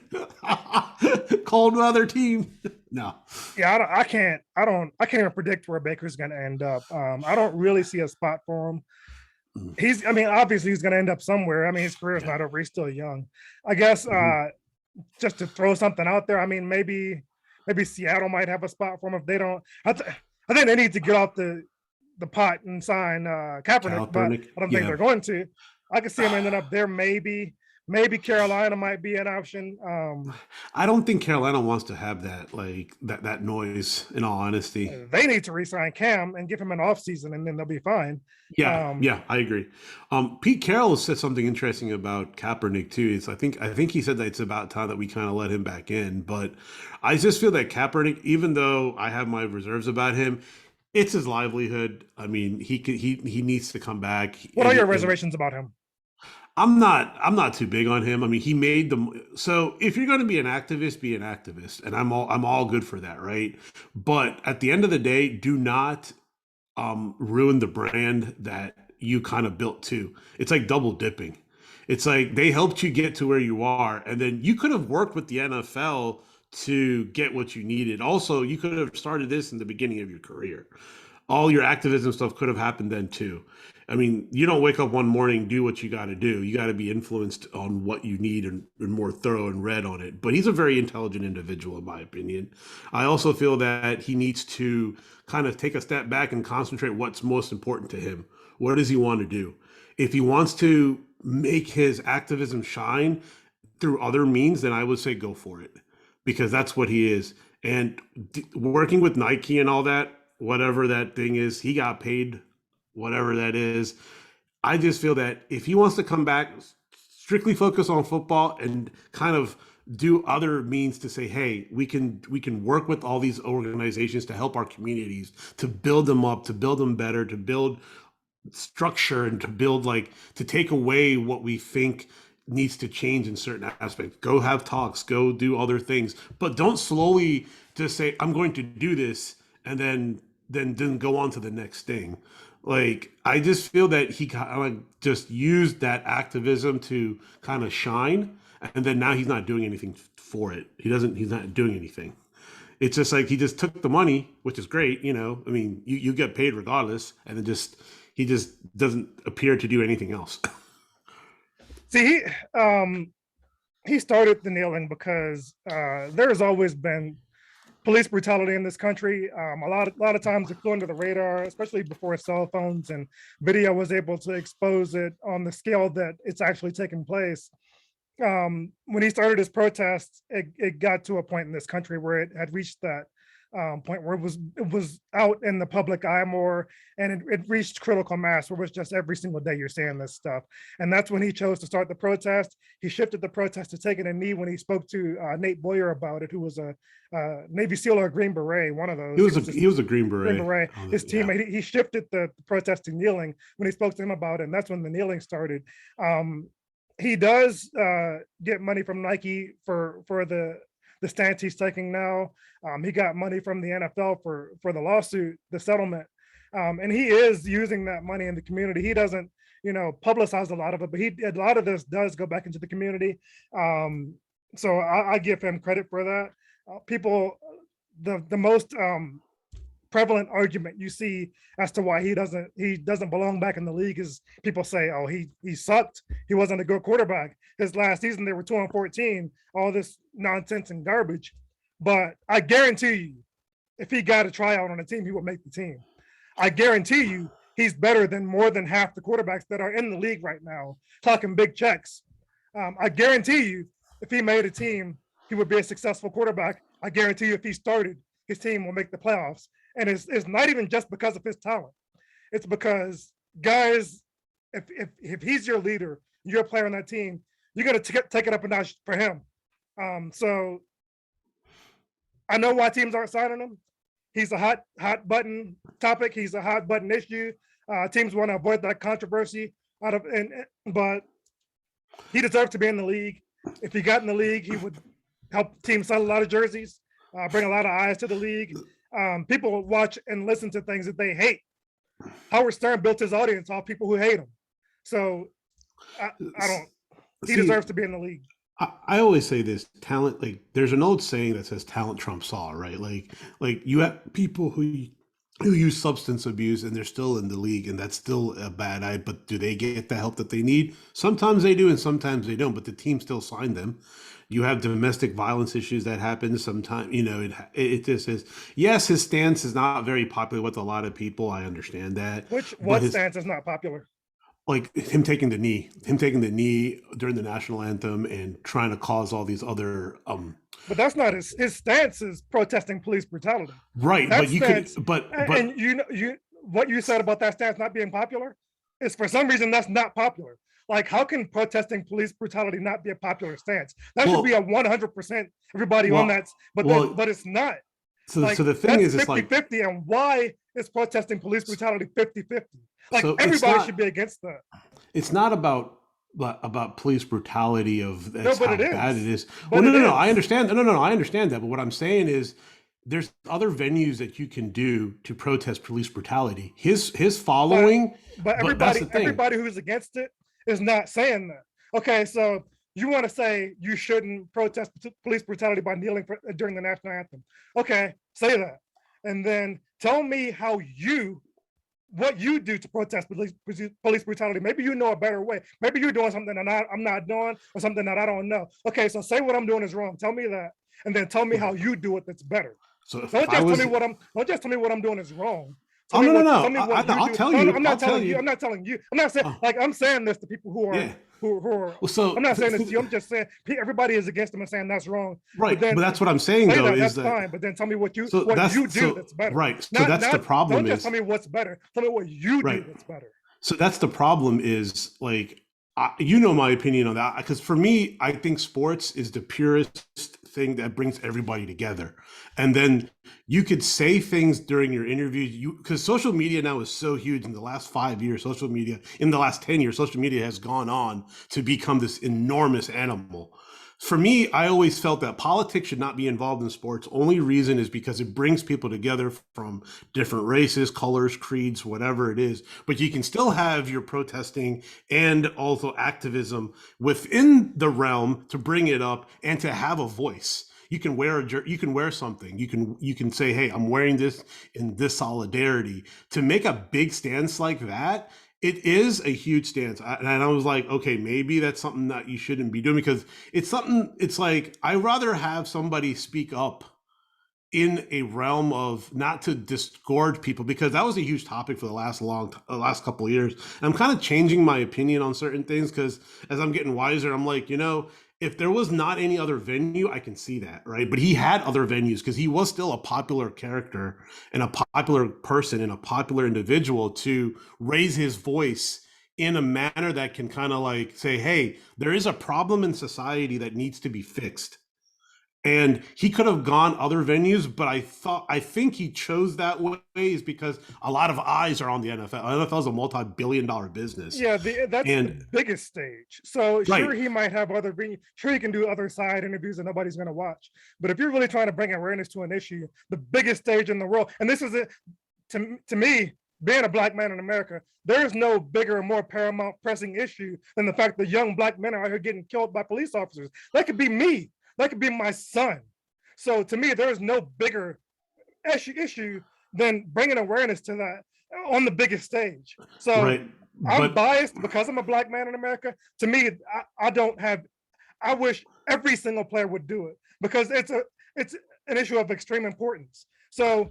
Speaker 2: Cold weather team. No.
Speaker 1: Yeah, I can't even predict where Baker's going to end up. I don't really see a spot for him. I mean, obviously he's going to end up somewhere. I mean, his career is not over. He's still young. I guess just to throw something out there. I mean, maybe Seattle might have a spot for him if they don't. I think they need to get off the pot and sign Kaepernick, but
Speaker 2: Kaepernick.
Speaker 1: I don't think
Speaker 2: Yeah.
Speaker 1: they're going to. I can see him ending up there. Maybe Carolina might be an option.
Speaker 2: I don't think Carolina wants to have that noise. In all honesty,
Speaker 1: They need to re-sign Cam and give him an offseason, and then they'll be fine.
Speaker 2: yeah, I agree. Pete Carroll said something interesting about Kaepernick too. I think he said that it's about time that we kind of let him back in. But I just feel that Kaepernick, even though I have my reserves about him, it's his livelihood. I mean, he needs to come back.
Speaker 1: What are your reservations about him?
Speaker 2: I'm not too big on him. I mean, he made them. So if you're going to be an activist, and I'm all good for that, right? But at the end of the day, do not ruin the brand that you kind of built too. It's like double dipping. It's like they helped you get to where you are, and then you could have worked with the NFL to get what you needed. Also, you could have started this in the beginning of your career. All your activism stuff could have happened then too. I mean, you don't wake up one morning, do what you got to do. You got to be influenced on what you need and more thorough and read on it. But he's a very intelligent individual, in my opinion. I also feel that he needs to kind of take a step back and concentrate what's most important to him. What does he want to do? If he wants to make his activism shine through other means, then I would say go for it because that's what he is. And working with Nike and all that, whatever that thing is, he got paid whatever that is. I just feel that if he wants to come back, strictly focus on football and kind of do other means to say, hey, we can work with all these organizations to help our communities, to build them up, to build them better, to build structure and to build to take away what we think needs to change in certain aspects. Go have talks, go do other things, but don't slowly just say, I'm going to do this and then go on to the next thing. I just feel that he kind of just used that activism to kind of shine, and then now he's not doing anything for it. He's not doing anything. It's just like he just took the money, which is great, I mean, you get paid regardless, and then he just doesn't appear to do anything else.
Speaker 1: See, he started the kneeling because there's always been police brutality in this country. A lot of times it flew under the radar, especially before cell phones and video was able to expose it on the scale that it's actually taking place. When he started his protests, it got to a point in this country where it had reached that point where it was out in the public eye more, and it reached critical mass where it was just every single day you're saying this stuff. And that's when he chose to start the protest. He shifted the protest to taking a knee when he spoke to Nate Boyer about it, who was a Navy SEAL or a Green Beret, one of those.
Speaker 2: He was a Green Beret.
Speaker 1: Green Beret. His teammate, he shifted the protest to kneeling when he spoke to him about it, and that's when the kneeling started. He does get money from Nike for the stance he's taking now. He got money from the NFL for the lawsuit, the settlement, and he is using that money in the community. He doesn't, publicize a lot of it, but a lot of this does go back into the community. So I give him credit for that. The most prevalent argument you see as to why he doesn't belong back in the league is people say, oh, he sucked. He wasn't a good quarterback. His last season, they were 2-14, all this nonsense and garbage. But I guarantee you, if he got a tryout on a team, he would make the team. I guarantee you, he's better than more than half the quarterbacks that are in the league right now, talking big checks. I guarantee you, if he made a team, he would be a successful quarterback. I guarantee you, if he started, his team will make the playoffs. And it's not even just because of his talent. It's because, guys, if he's your leader, you're a player on that team, you got to take it up a notch for him. So I know why teams aren't signing him. He's a hot button topic. He's a hot button issue. Teams want to avoid that controversy but he deserves to be in the league. If he got in the league, he would help teams sell a lot of jerseys, bring a lot of eyes to the league. People watch and listen to things that they hate. Howard Stern built his audience off people who hate him. So I don't. He
Speaker 2: See,
Speaker 1: deserves to be in the league.
Speaker 2: I always say this talent, like there's an old saying that says talent trumps all, right? Like you have people who use substance abuse and they're still in the league and that's still a bad eye, but do they get the help that they need? Sometimes they do and sometimes they don't, but the team still signed them. You have domestic violence issues that happen sometimes, it just is. Yes, his stance is not very popular with a lot of people. I understand that,
Speaker 1: Which
Speaker 2: but
Speaker 1: what
Speaker 2: his
Speaker 1: stance is not popular?
Speaker 2: like him taking the knee during the national anthem and trying to cause all these other
Speaker 1: But that's not his stance is protesting police brutality.
Speaker 2: right,
Speaker 1: That
Speaker 2: but you could
Speaker 1: stance,
Speaker 2: but
Speaker 1: and you what you said about that stance not being popular is for some reason that's not popular. Like, how can protesting police brutality not be a popular stance? That should be a
Speaker 2: well
Speaker 1: 100% everybody on
Speaker 2: well
Speaker 1: that,
Speaker 2: well
Speaker 1: but it's not.
Speaker 2: so
Speaker 1: Like,
Speaker 2: the thing
Speaker 1: that's
Speaker 2: is it's like
Speaker 1: 50-50. And why is protesting police brutality 50-50? Like,
Speaker 2: so
Speaker 1: everybody should be against that.
Speaker 2: it's not about police brutality of
Speaker 1: No,
Speaker 2: that's
Speaker 1: but
Speaker 2: how
Speaker 1: it
Speaker 2: bad it
Speaker 1: is.
Speaker 2: is. Well,
Speaker 1: But it
Speaker 2: no, I
Speaker 1: is.
Speaker 2: understand. No, I understand that. But what I'm saying is, there's other venues that you can do to protest police brutality. His
Speaker 1: but
Speaker 2: following,
Speaker 1: but
Speaker 2: but that's
Speaker 1: everybody
Speaker 2: the thing.
Speaker 1: everybody who's against it is not saying that. Okay, so you want to say you shouldn't protest police brutality by kneeling during the national anthem. Okay, say that, and then tell me how you what you do to protest police brutality. Maybe you know a better way. Maybe you're doing something that I'm not doing, or something that I don't know. Okay, so say what I'm doing is wrong. Tell me that, and then tell me how
Speaker 2: Right.
Speaker 1: you do it that's better.
Speaker 2: So if
Speaker 1: Don't
Speaker 2: I
Speaker 1: just tell me
Speaker 2: was,
Speaker 1: what I'm. Don't just tell me what I'm doing is wrong.
Speaker 2: oh no, no,
Speaker 1: Tell
Speaker 2: no,
Speaker 1: me what you
Speaker 2: I'll
Speaker 1: do.
Speaker 2: tell
Speaker 1: No, no,
Speaker 2: you.
Speaker 1: I'm
Speaker 2: I'll
Speaker 1: not
Speaker 2: tell
Speaker 1: telling you.
Speaker 2: you.
Speaker 1: I'm not telling you. I'm not saying
Speaker 2: Oh,
Speaker 1: like I'm saying this to people
Speaker 2: yeah.
Speaker 1: who are.
Speaker 2: Well,
Speaker 1: I'm
Speaker 2: so
Speaker 1: not saying this to you. I'm just saying everybody is against them and saying that's wrong. But
Speaker 2: right, but
Speaker 1: then
Speaker 2: that's what I'm saying
Speaker 1: say
Speaker 2: though
Speaker 1: that
Speaker 2: is
Speaker 1: that's
Speaker 2: that
Speaker 1: fine. But then tell me
Speaker 2: so
Speaker 1: what you
Speaker 2: that's
Speaker 1: do
Speaker 2: so
Speaker 1: that's better.
Speaker 2: right. So that's the
Speaker 1: Don't
Speaker 2: problem
Speaker 1: just tell
Speaker 2: is
Speaker 1: me what's better. Tell me what you do
Speaker 2: right.
Speaker 1: that's better.
Speaker 2: So that's the problem is like, you know my opinion on that because for me, I think sports is the purest thing that brings everybody together. And then you could say things during your interviews. You because social media now is so huge in the last 5 years. Social media in the last 10 years, social media has gone on to become this enormous animal. For me, I always felt that politics should not be involved in sports. Only reason is because it brings people together from different races, colors, creeds, whatever it is. But you can still have your protesting and also activism within the realm to bring it up and to have a voice. You can wear something. You can say, "Hey, I'm wearing this in this solidarity." To make a big stance like that, it is a huge stance. And I was like, okay, maybe that's something that you shouldn't be doing because it's something, it's like, I'd rather have somebody speak up in a realm of not to disgorge people because that was a huge topic for the last couple of years. And I'm kind of changing my opinion on certain things because as I'm getting wiser, I'm like, if there was not any other venue, I can see that, right? But he had other venues because he was still a popular character and a popular person and a popular individual to raise his voice in a manner that can kind of like say, hey, there is a problem in society that needs to be fixed. And he could have gone other venues, but I think he chose that way is because a lot of eyes are on the NFL. NFL is a multi-billion-dollar business,
Speaker 1: Yeah, that's the
Speaker 2: and
Speaker 1: biggest stage. So sure,
Speaker 2: right,
Speaker 1: he might have other sure he can do other side interviews that nobody's going to watch. But if you're really trying to bring awareness to an issue, the biggest stage in the world, and this is it to me, being a black man in America, there is no bigger, more paramount, pressing issue than the fact that young black men are out here getting killed by police officers. That could be me. That could be my son. So to me, there is no bigger issue than bringing awareness to that on the biggest stage. So
Speaker 2: right,
Speaker 1: I'm
Speaker 2: but
Speaker 1: biased because I'm a black man in America. To me, I don't have. I wish every single player would do it because it's an issue of extreme importance. So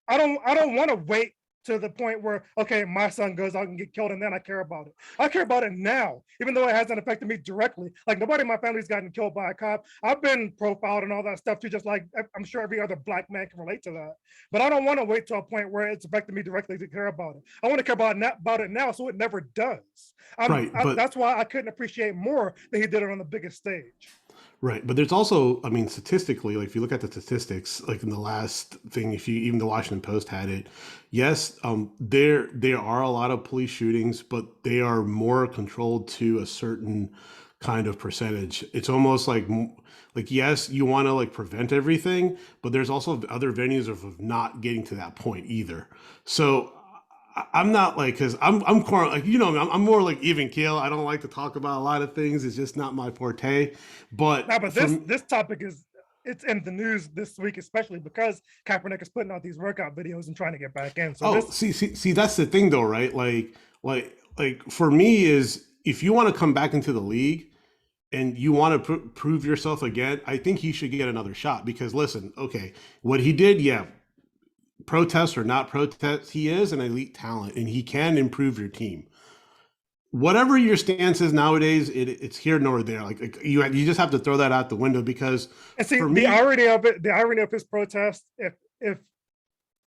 Speaker 1: I don't want to wait to the point where okay, my son goes out and get killed and then I care about it. I care about it now, even though it hasn't affected me directly. Like nobody in my family's gotten killed by a cop. I've been profiled and all that stuff too, just like I'm sure every other black man can relate to that. But I don't want to wait to a point where it's affected me directly to care about it. I want to care about it now, so it never does.
Speaker 2: right, but
Speaker 1: That's why I couldn't appreciate more that he did it on the biggest stage.
Speaker 2: right, but there's also, I mean, statistically, like if you look at the statistics, like in the last thing, if you even the Washington Post had it, yes, there are a lot of police shootings, but they are more controlled to a certain kind of percentage. It's almost like yes, you want to like prevent everything, but there's also other venues of not getting to that point either. So I'm not like because I'm more like I'm more like even keel. I don't like to talk about a lot of things. It's just not my forte. But
Speaker 1: Now, but
Speaker 2: for
Speaker 1: this topic is it's in the news this week, especially because Kaepernick is putting out these workout videos and trying to get back in. So
Speaker 2: oh,
Speaker 1: this,
Speaker 2: see, that's the thing though, right? Like for me is if you want to come back into the league and you want to prove yourself again, I think he should get another shot because listen, okay, what he did, yeah, protest or not protest, he is an elite talent and he can improve your team. Whatever your stance is nowadays, it's here nor there. Like you just have to throw that out the window because
Speaker 1: and see
Speaker 2: for
Speaker 1: the
Speaker 2: me,
Speaker 1: irony of it, the irony of his protest. If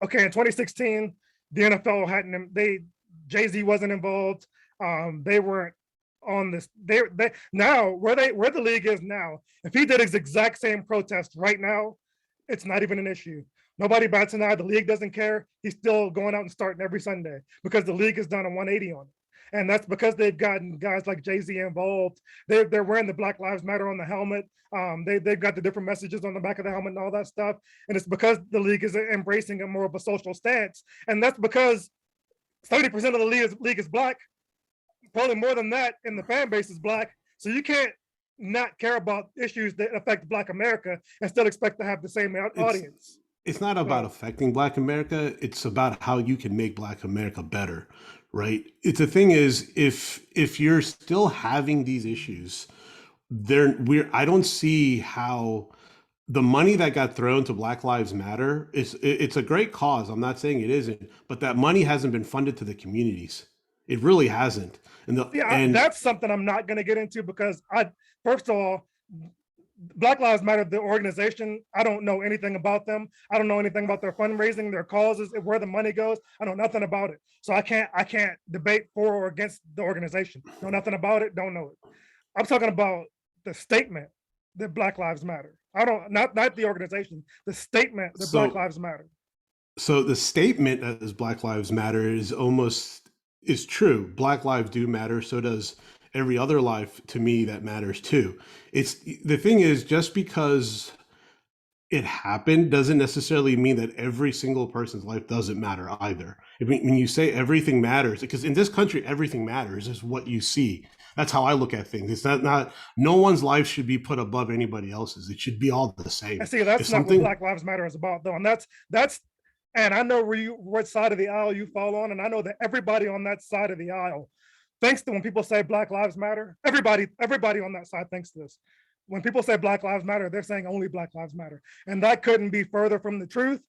Speaker 1: okay, in 2016, the NFL hadn't they Jay-Z wasn't involved. They weren't on this. They now where the league is now. If he did his exact same protest right now, it's not even an issue. Nobody bats an eye. The league doesn't care. He's still going out and starting every Sunday because the league has done a 180 on it. And that's because they've gotten guys like Jay-Z involved. They're wearing the Black Lives Matter on the helmet. They've got the different messages on the back of the helmet and all that stuff. And it's because the league is embracing a more of a social stance. And that's because 30% of the league is black. Probably more than that, and the fan base is black. So you can't not care about issues that affect Black America and still expect to have the same
Speaker 2: it's
Speaker 1: audience.
Speaker 2: it's not about
Speaker 1: So
Speaker 2: affecting Black America. It's about how you can make Black America better, right? It's the thing is if you're still having these issues, I don't see how the money that got thrown to Black Lives Matter it's a great cause. I'm not saying it isn't, but that money hasn't been funded to the communities. It really hasn't.
Speaker 1: yeah,
Speaker 2: And
Speaker 1: that's something I'm not going to get into because first of all, Black Lives Matter, the organization, I don't know anything about them. I don't know anything about their fundraising, their causes, where the money goes. I know nothing about it. So I can't debate for or against the organization. Know nothing about it, don't know it. I'm talking about the statement that Black Lives Matter. I don't not the organization, the statement that Black
Speaker 2: so
Speaker 1: Lives Matter.
Speaker 2: so the statement that is Black Lives Matter is true. Black lives do matter. So does every other life to me that matters too. It's the thing is just because it happened doesn't necessarily mean that every single person's life doesn't matter either. I mean, when you say everything matters, because in this country everything matters is what you see. That's how I look at things. It's not no one's life should be put above anybody else's. It should be all the
Speaker 1: And
Speaker 2: same.
Speaker 1: see,
Speaker 2: If
Speaker 1: that's not what
Speaker 2: something
Speaker 1: Black Lives Matter is about, though. And that's and I know what side of the aisle you fall on, and I know that everybody on that side of the aisle thinks that when people say Black Lives Matter, everybody on that side thinks this. When people say Black Lives Matter, they're saying only Black Lives Matter, and that couldn't be further from the truth.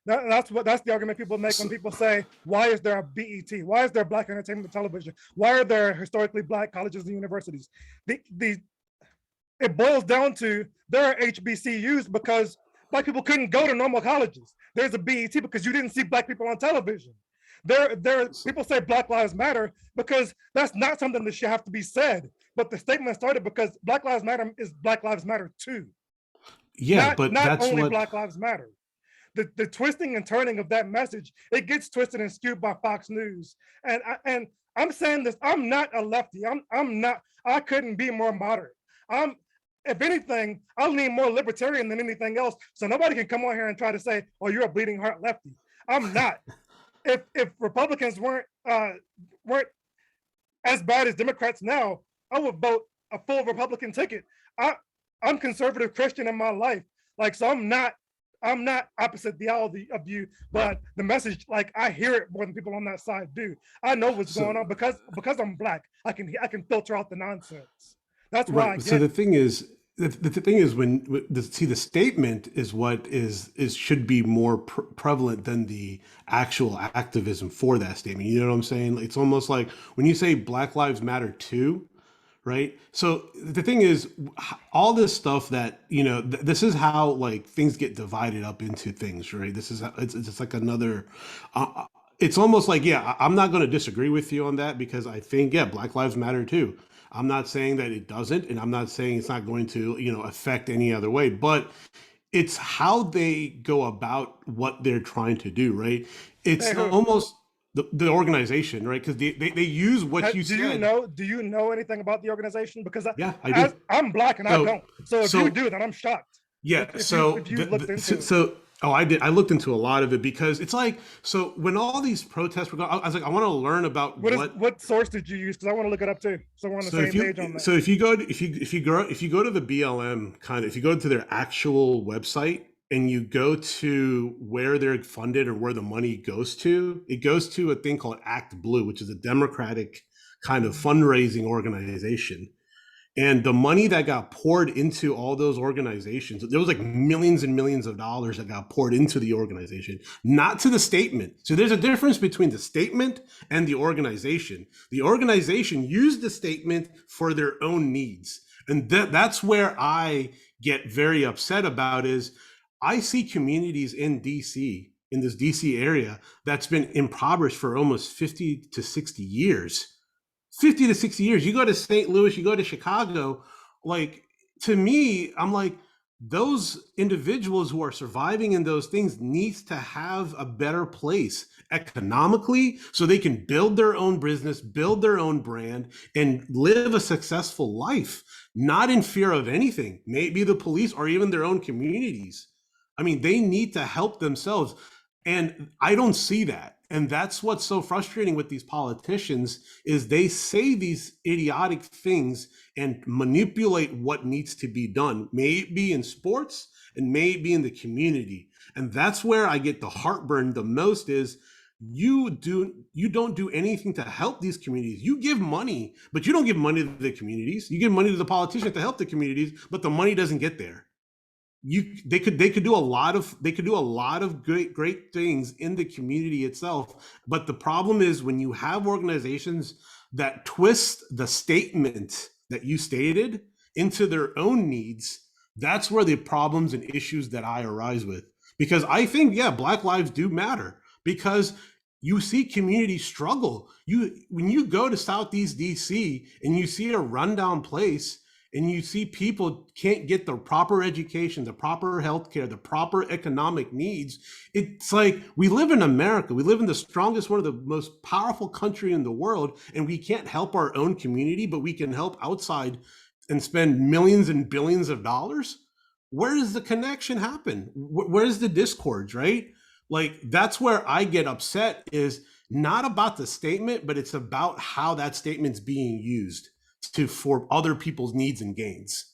Speaker 1: That's the argument people make when people say, "Why is there a BET? Why is there Black entertainment television? Why are there historically Black colleges and universities?" The It boils down to there are HBCUs because Black people couldn't go to normal colleges. There's a BET because you didn't see Black people on television. There people say Black Lives Matter because that's not something that should have to be said. But the statement started because Black Lives Matter is Black Lives Matter too,
Speaker 2: yeah,
Speaker 1: not
Speaker 2: but
Speaker 1: not
Speaker 2: that's
Speaker 1: only
Speaker 2: what
Speaker 1: Black Lives Matter. The twisting and turning of that message, it gets twisted and skewed by Fox News. And I'm saying this, I'm not a lefty. I'm not, I couldn't be more moderate. I'm if anything, I'll lean more libertarian than anything else. So nobody can come on here and try to say, "Oh, you're a bleeding heart lefty." I'm not. If Republicans weren't as bad as Democrats now, I would vote a full Republican ticket. I I'm conservative Christian in my life, like so I'm not opposite the aisle of you, but the message, like I hear it more than people on that side do. I know what's
Speaker 2: so
Speaker 1: going on because I'm black. I can filter out the nonsense. That's why I
Speaker 2: right. So
Speaker 1: get
Speaker 2: the
Speaker 1: it.
Speaker 2: thing is, the thing is see the statement is what is should be more prevalent than the actual activism for that statement. You know what I'm saying? It's almost like when you say Black Lives Matter too, right? So the thing is, all this stuff that this is how like things get divided up into things, right? This is it's like another. It's almost like yeah, I'm not going to disagree with you on that because I think yeah, Black Lives Matter too. I'm not saying that it doesn't, and I'm not saying it's not going to affect any other way, but it's how they go about what they're trying to do, right? It's
Speaker 1: Hey, who?
Speaker 2: almost the organization, right? Because they use what you said.
Speaker 1: Do you know anything about the organization? Because
Speaker 2: Yeah, I
Speaker 1: as
Speaker 2: do.
Speaker 1: I'm black and I
Speaker 2: So
Speaker 1: don't. So if you
Speaker 2: so
Speaker 1: do, then I'm shocked.
Speaker 2: yeah,
Speaker 1: If you looked into it.
Speaker 2: oh, I did. I looked into a lot of it because it's like, so when all these protests were going, I was like, I want to learn about what.
Speaker 1: What source did you use? Because I want to look it up too. So we're on the same page on that.
Speaker 2: If you go to, if you go to the BLM kind of, if you go to their actual website and you go to where they're funded or where the money goes to, it goes to a thing called Act Blue, which is a Democratic kind of fundraising organization. And the money that got poured into all those organizations, there was like millions and millions of dollars that got poured into the organization, not to the statement. So there's a difference between the statement and the organization. The organization used the statement for their own needs. And that's where I get very upset about is I see communities in DC, in this DC area, that's been impoverished for almost 50 to 60 years. 50 to 60 years. You go to St. Louis, you go to Chicago, like to me, I'm like, those individuals who are surviving in those things needs to have a better place economically so they can build their own business, build their own brand, and live a successful life, not in fear of anything, maybe the police or even their own communities. I mean, they need to help themselves. And I don't see that. And that's what's so frustrating with these politicians is they say these idiotic things and manipulate what needs to be done, may it be in sports and may it be in the community. And that's where I get the heartburn the most is you don't do anything to help these communities. You give money, but you don't give money to the communities. You give money to the politicians to help the communities, but the money doesn't get there. They could do a lot of great things in the community itself, but the problem is when you have organizations that twist the statement that you stated into their own needs, that's where the problems and issues that I arise with. Because I think, yeah, Black lives do matter because you see communities struggle. When you go to Southeast DC and you see a rundown place and you see people can't get the proper education, the proper healthcare, the proper economic needs, it's like we live in America. We live in the strongest, one of the most powerful country in the world, and we can't help our own community, but we can help outside and spend millions and billions of dollars. Where does the connection happen? Where's the discords, right? Like that's where I get upset is not about the statement, but it's about how that statement's being used for other people's needs and gains.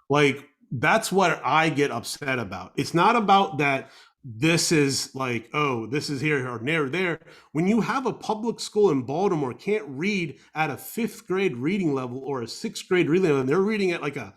Speaker 2: Like that's what I get upset about. It's not about that this is like, oh, this is here or there. When you have a public school in Baltimore can't read at a 5th grade reading level or a 6th grade reading level, and they're reading at like a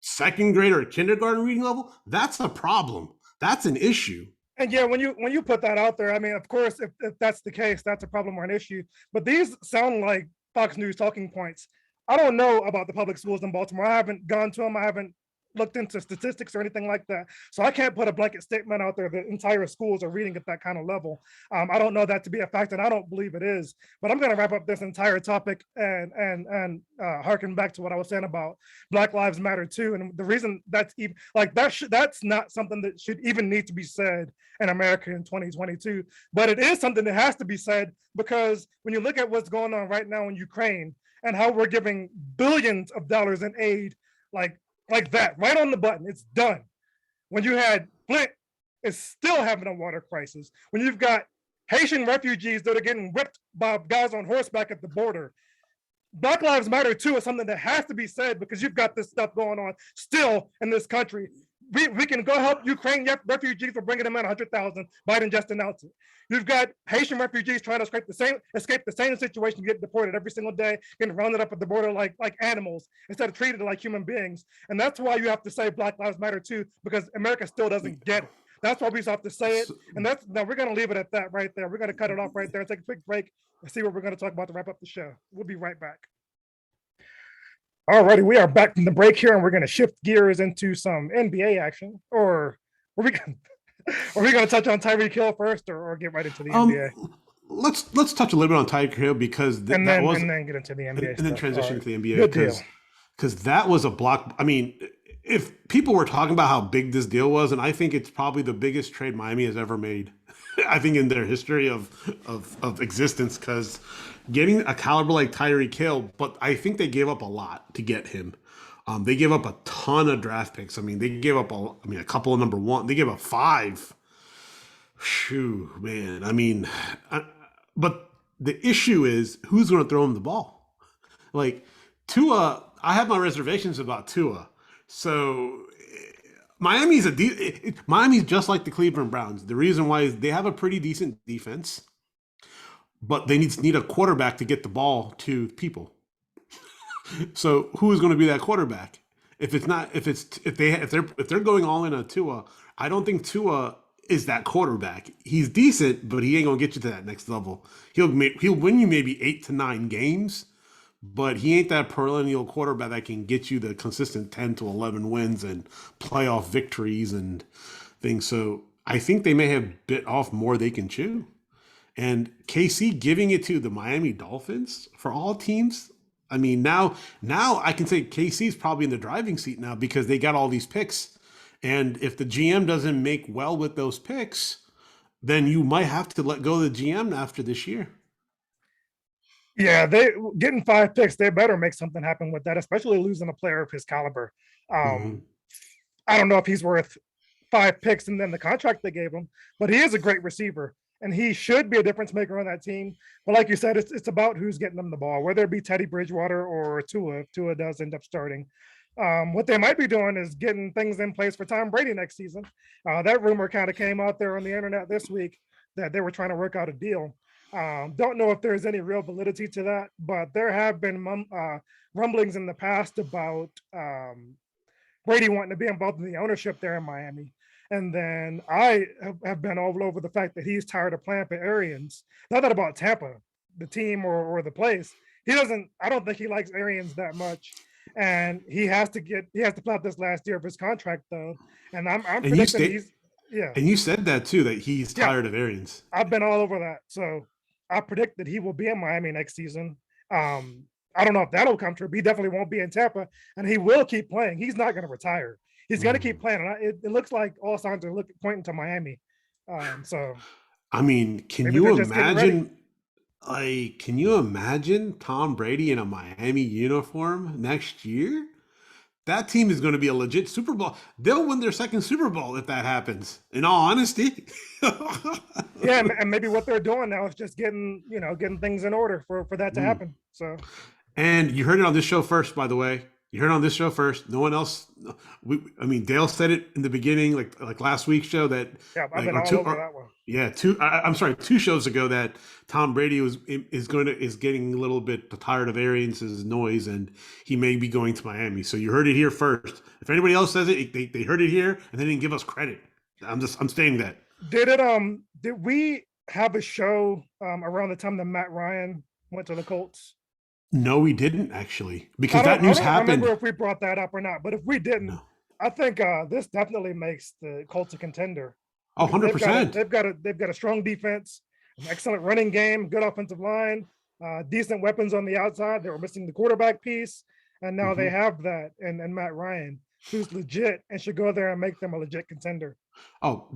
Speaker 2: 2nd grade or a kindergarten reading level, that's a problem. That's an issue.
Speaker 1: And yeah, when you put that out there, I mean, of course, if that's the case, that's a problem or an issue. But these sound like Fox News talking points. I don't know about the public schools in Baltimore. I haven't gone to them. I haven't looked into statistics or anything like that. So I can't put a blanket statement out there that entire schools are reading at that kind of level. I don't know that to be a fact, and I don't believe it is. But I'm going to wrap up this entire topic and harken back to what I was saying about Black Lives Matter too. And the reason that's even like that's not something that should even need to be said in America in 2022. But it is something that has to be said because when you look at what's going on right now in Ukraine and how we're giving billions of dollars in aid, like that, right on the button, it's done. When you had Flint is still having a water crisis. When you've got Haitian refugees that are getting whipped by guys on horseback at the border. Black Lives Matter too is something that has to be said because you've got this stuff going on still in this country. We can go help Ukraine refugees for bringing them in 100,000. Biden just announced it. You've got Haitian refugees trying to escape the same situation, get deported every single day, getting rounded up at the border like animals instead of treated like human beings. And that's why you have to say Black Lives Matter too, because America still doesn't get it. That's why we have to say it. And now we're going to leave it at that right there. We're going to cut it off right there and take a quick break and see what we're going to talk about to wrap up the show. We'll be right back. All righty, we are back from the break here, and we're going to shift gears into some NBA action. Or are we going to touch on Tyreek Hill first, or get right into the NBA?
Speaker 2: Let's touch a little bit on Tyreek Hill because
Speaker 1: and then get into the NBA
Speaker 2: and then transition to the NBA because that was a block. I mean, if people were talking about how big this deal was, and I think it's probably the biggest trade Miami has ever made. I think in their history of existence, because getting a caliber like Tyreek Hill, but I think they gave up a lot to get him. They gave up a ton of draft picks. I mean, they gave up a couple of number one. They gave up five. Shoo, man. But the issue is who's going to throw him the ball? Like Tua, I have my reservations about Tua. So Miami's just like the Cleveland Browns. The reason why is they have a pretty decent defense, but they need a quarterback to get the ball to people. So who is going to be that quarterback? If they're going all in on Tua, I don't think Tua is that quarterback. He's decent, but he ain't gonna get you to that next level. He'll win you maybe 8 to 9 games, but he ain't that perennial quarterback that can get you the consistent 10 to 11 wins and playoff victories and things. So I think they may have bit off more they can chew. And KC giving it to the Miami Dolphins for all teams. I mean, now I can say KC's probably in the driving seat now because they got all these picks. And if the GM doesn't make well with those picks, then you might have to let go of the GM after this year.
Speaker 1: Yeah, they getting 5 picks. They better make something happen with that, especially losing a player of his caliber.
Speaker 2: Mm-hmm.
Speaker 1: I don't know if he's worth 5 picks and then the contract they gave him, but he is a great receiver and he should be a difference maker on that team. But like you said, it's about who's getting them the ball, whether it be Teddy Bridgewater or Tua. If Tua does end up starting. What they might be doing is getting things in place for Tom Brady next season. That rumor kind of came out there on the internet this week that they were trying to work out a deal. Don't know if there's any real validity to that, but there have been rumblings in the past about Brady wanting to be involved in the ownership there in Miami. And then I have been all over the fact that he's tired of playing for Arians. Not that about Tampa, the team or the place. I don't think he likes Arians that much. And he has to play out this last year of his contract though. And I'm
Speaker 2: And
Speaker 1: predicting
Speaker 2: and you said that too, that he's tired of Arians.
Speaker 1: I've been all over that. So I predict that he will be in Miami next season. I don't know if that'll come true, but he definitely won't be in Tampa, and he will keep playing. He's not going to retire. He's going to keep playing. And it looks like all signs are pointing to Miami. So,
Speaker 2: I mean, can you imagine? Can you imagine Tom Brady in a Miami uniform next year? That team is going to be a legit Super Bowl. They'll win their second Super Bowl if that happens. In all honesty.
Speaker 1: Yeah, and maybe what they're doing now is just getting things in order for that to happen. So.
Speaker 2: And you heard it on this show first, by the way. You heard it on this show first. No one else. Dale said it in the beginning, like last week's show that.
Speaker 1: Yeah, I've been all over that one.
Speaker 2: Yeah, 2 shows ago that Tom Brady is getting a little bit tired of Arians' noise, and he may be going to Miami. So you heard it here first. If anybody else says it, they heard it here and they didn't give us credit. I'm stating that.
Speaker 1: Did we have a show around the time that Matt Ryan went to the Colts?
Speaker 2: No, we didn't actually, because that news happened.
Speaker 1: I don't remember if we brought that up or not, but if we didn't, no. I think this definitely makes the Colts a contender.
Speaker 2: Oh, 100%.
Speaker 1: They've got a strong defense, an excellent running game, good offensive line, decent weapons on the outside. They were missing the quarterback piece, and now they have that and Matt Ryan, who's legit and should go there and make them a legit contender.
Speaker 2: Oh,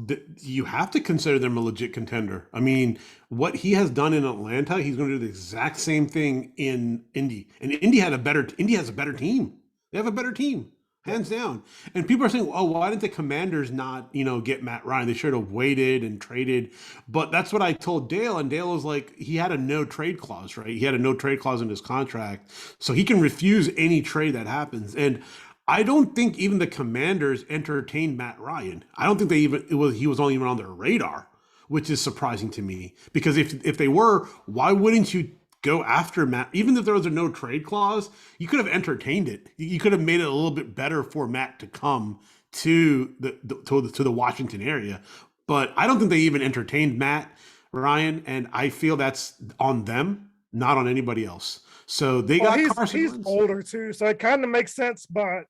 Speaker 2: you have to consider them a legit contender. I mean, what he has done in Atlanta, he's going to do the exact same thing in Indy. And Indy has a better team. They have a better team, hands down. And people are saying, "Oh, why didn't the Commanders not, get Matt Ryan? They should have waited and traded." But that's what I told Dale, and Dale was like, he had a no trade clause, right? He had a no trade clause in his contract, so he can refuse any trade that happens. And I don't think even the Commanders entertained Matt Ryan. I don't think he was only even on their radar, which is surprising to me. Because if they were, why wouldn't you go after Matt? Even if there was a no trade clause, you could have entertained it. You could have made it a little bit better for Matt to come to the Washington area. But I don't think they even entertained Matt Ryan, and I feel that's on them, not on anybody else. So they got Carson
Speaker 1: He's
Speaker 2: Wentz.
Speaker 1: Older too, so it kind of makes sense. But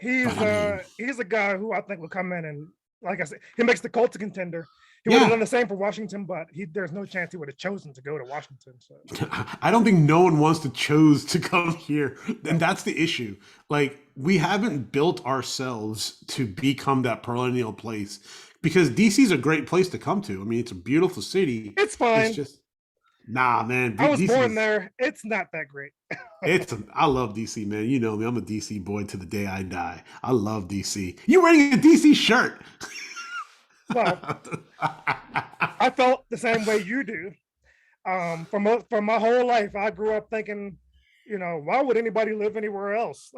Speaker 1: he's a guy who I think will come in and, like I said, he makes the Colts a contender. He would have done
Speaker 2: Yeah.
Speaker 1: the same for Washington, but there's no chance he would have chosen to go to Washington. So
Speaker 2: I don't think no one wants to choose to come here. And
Speaker 1: no,
Speaker 2: that's the issue. Like, we haven't built ourselves to become that perennial place because DC is a great place to come to. I mean, it's a beautiful city.
Speaker 1: it's
Speaker 2: It's
Speaker 1: fine.
Speaker 2: just, nah, man,
Speaker 1: I was
Speaker 2: DC
Speaker 1: born
Speaker 2: is,
Speaker 1: there. It's not that great.
Speaker 2: I love DC, man. You know me, I'm a DC boy to the day I die. I love DC. You wearing a DC shirt?
Speaker 1: Well, I felt the same way you do. From my whole life, I grew up thinking, why would anybody live anywhere else?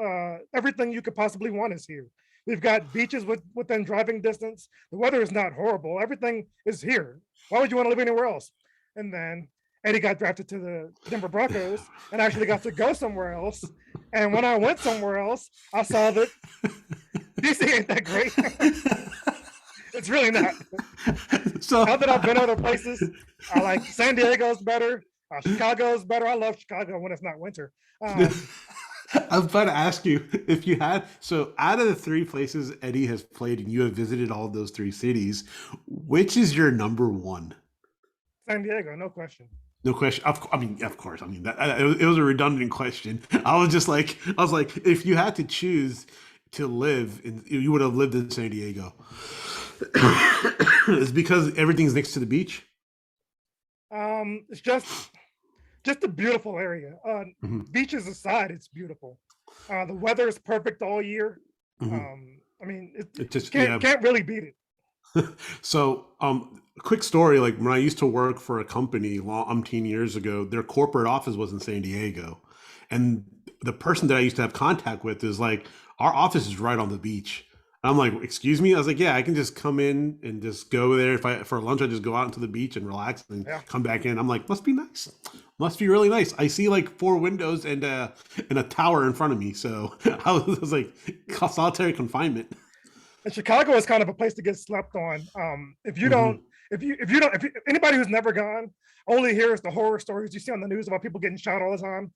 Speaker 1: Everything you could possibly want is here. We've got beaches within driving distance. The weather is not horrible. Everything is here. Why would you want to live anywhere else? And then Eddie got drafted to the Denver Broncos and actually got to go somewhere else. And when I went somewhere else, I saw that DC ain't that great. It's really not.
Speaker 2: So
Speaker 1: Now that I've been other places, I like San Diego's better. Chicago's better. I love Chicago when it's not winter.
Speaker 2: I was about to ask you if you had, so out of the three places Eddie has played and you have visited all of those three cities, which is your number one?
Speaker 1: San Diego, no question.
Speaker 2: No question. I mean, of course. I mean, it was a redundant question. I was like, if you had to choose to live in, you would have lived in San Diego. It's because everything's next to the beach.
Speaker 1: It's just a beautiful area.
Speaker 2: Hmm.
Speaker 1: Beaches aside, it's beautiful. The weather is perfect all year.
Speaker 2: Hmm.
Speaker 1: I mean,
Speaker 2: It just, yeah.
Speaker 1: can't really beat it.
Speaker 2: So, quick story. Like when I used to work for a company long umpteen years ago, their corporate office was in San Diego, and the person that I used to have contact with is like, our office is right on the beach. I'm like, excuse me? I was like, yeah, I can just come in and just go there. If I for lunch, I just go out into the beach and relax and
Speaker 1: Yeah.
Speaker 2: come back in. I'm like, must be nice. Must be really nice. I see like four windows and a tower in front of me. So I was like, solitary confinement.
Speaker 1: And Chicago is kind of a place to get slept on. If you
Speaker 2: Hmm.
Speaker 1: don't, if anybody who's never gone only hears the horror stories you see on the news about people getting shot all the time,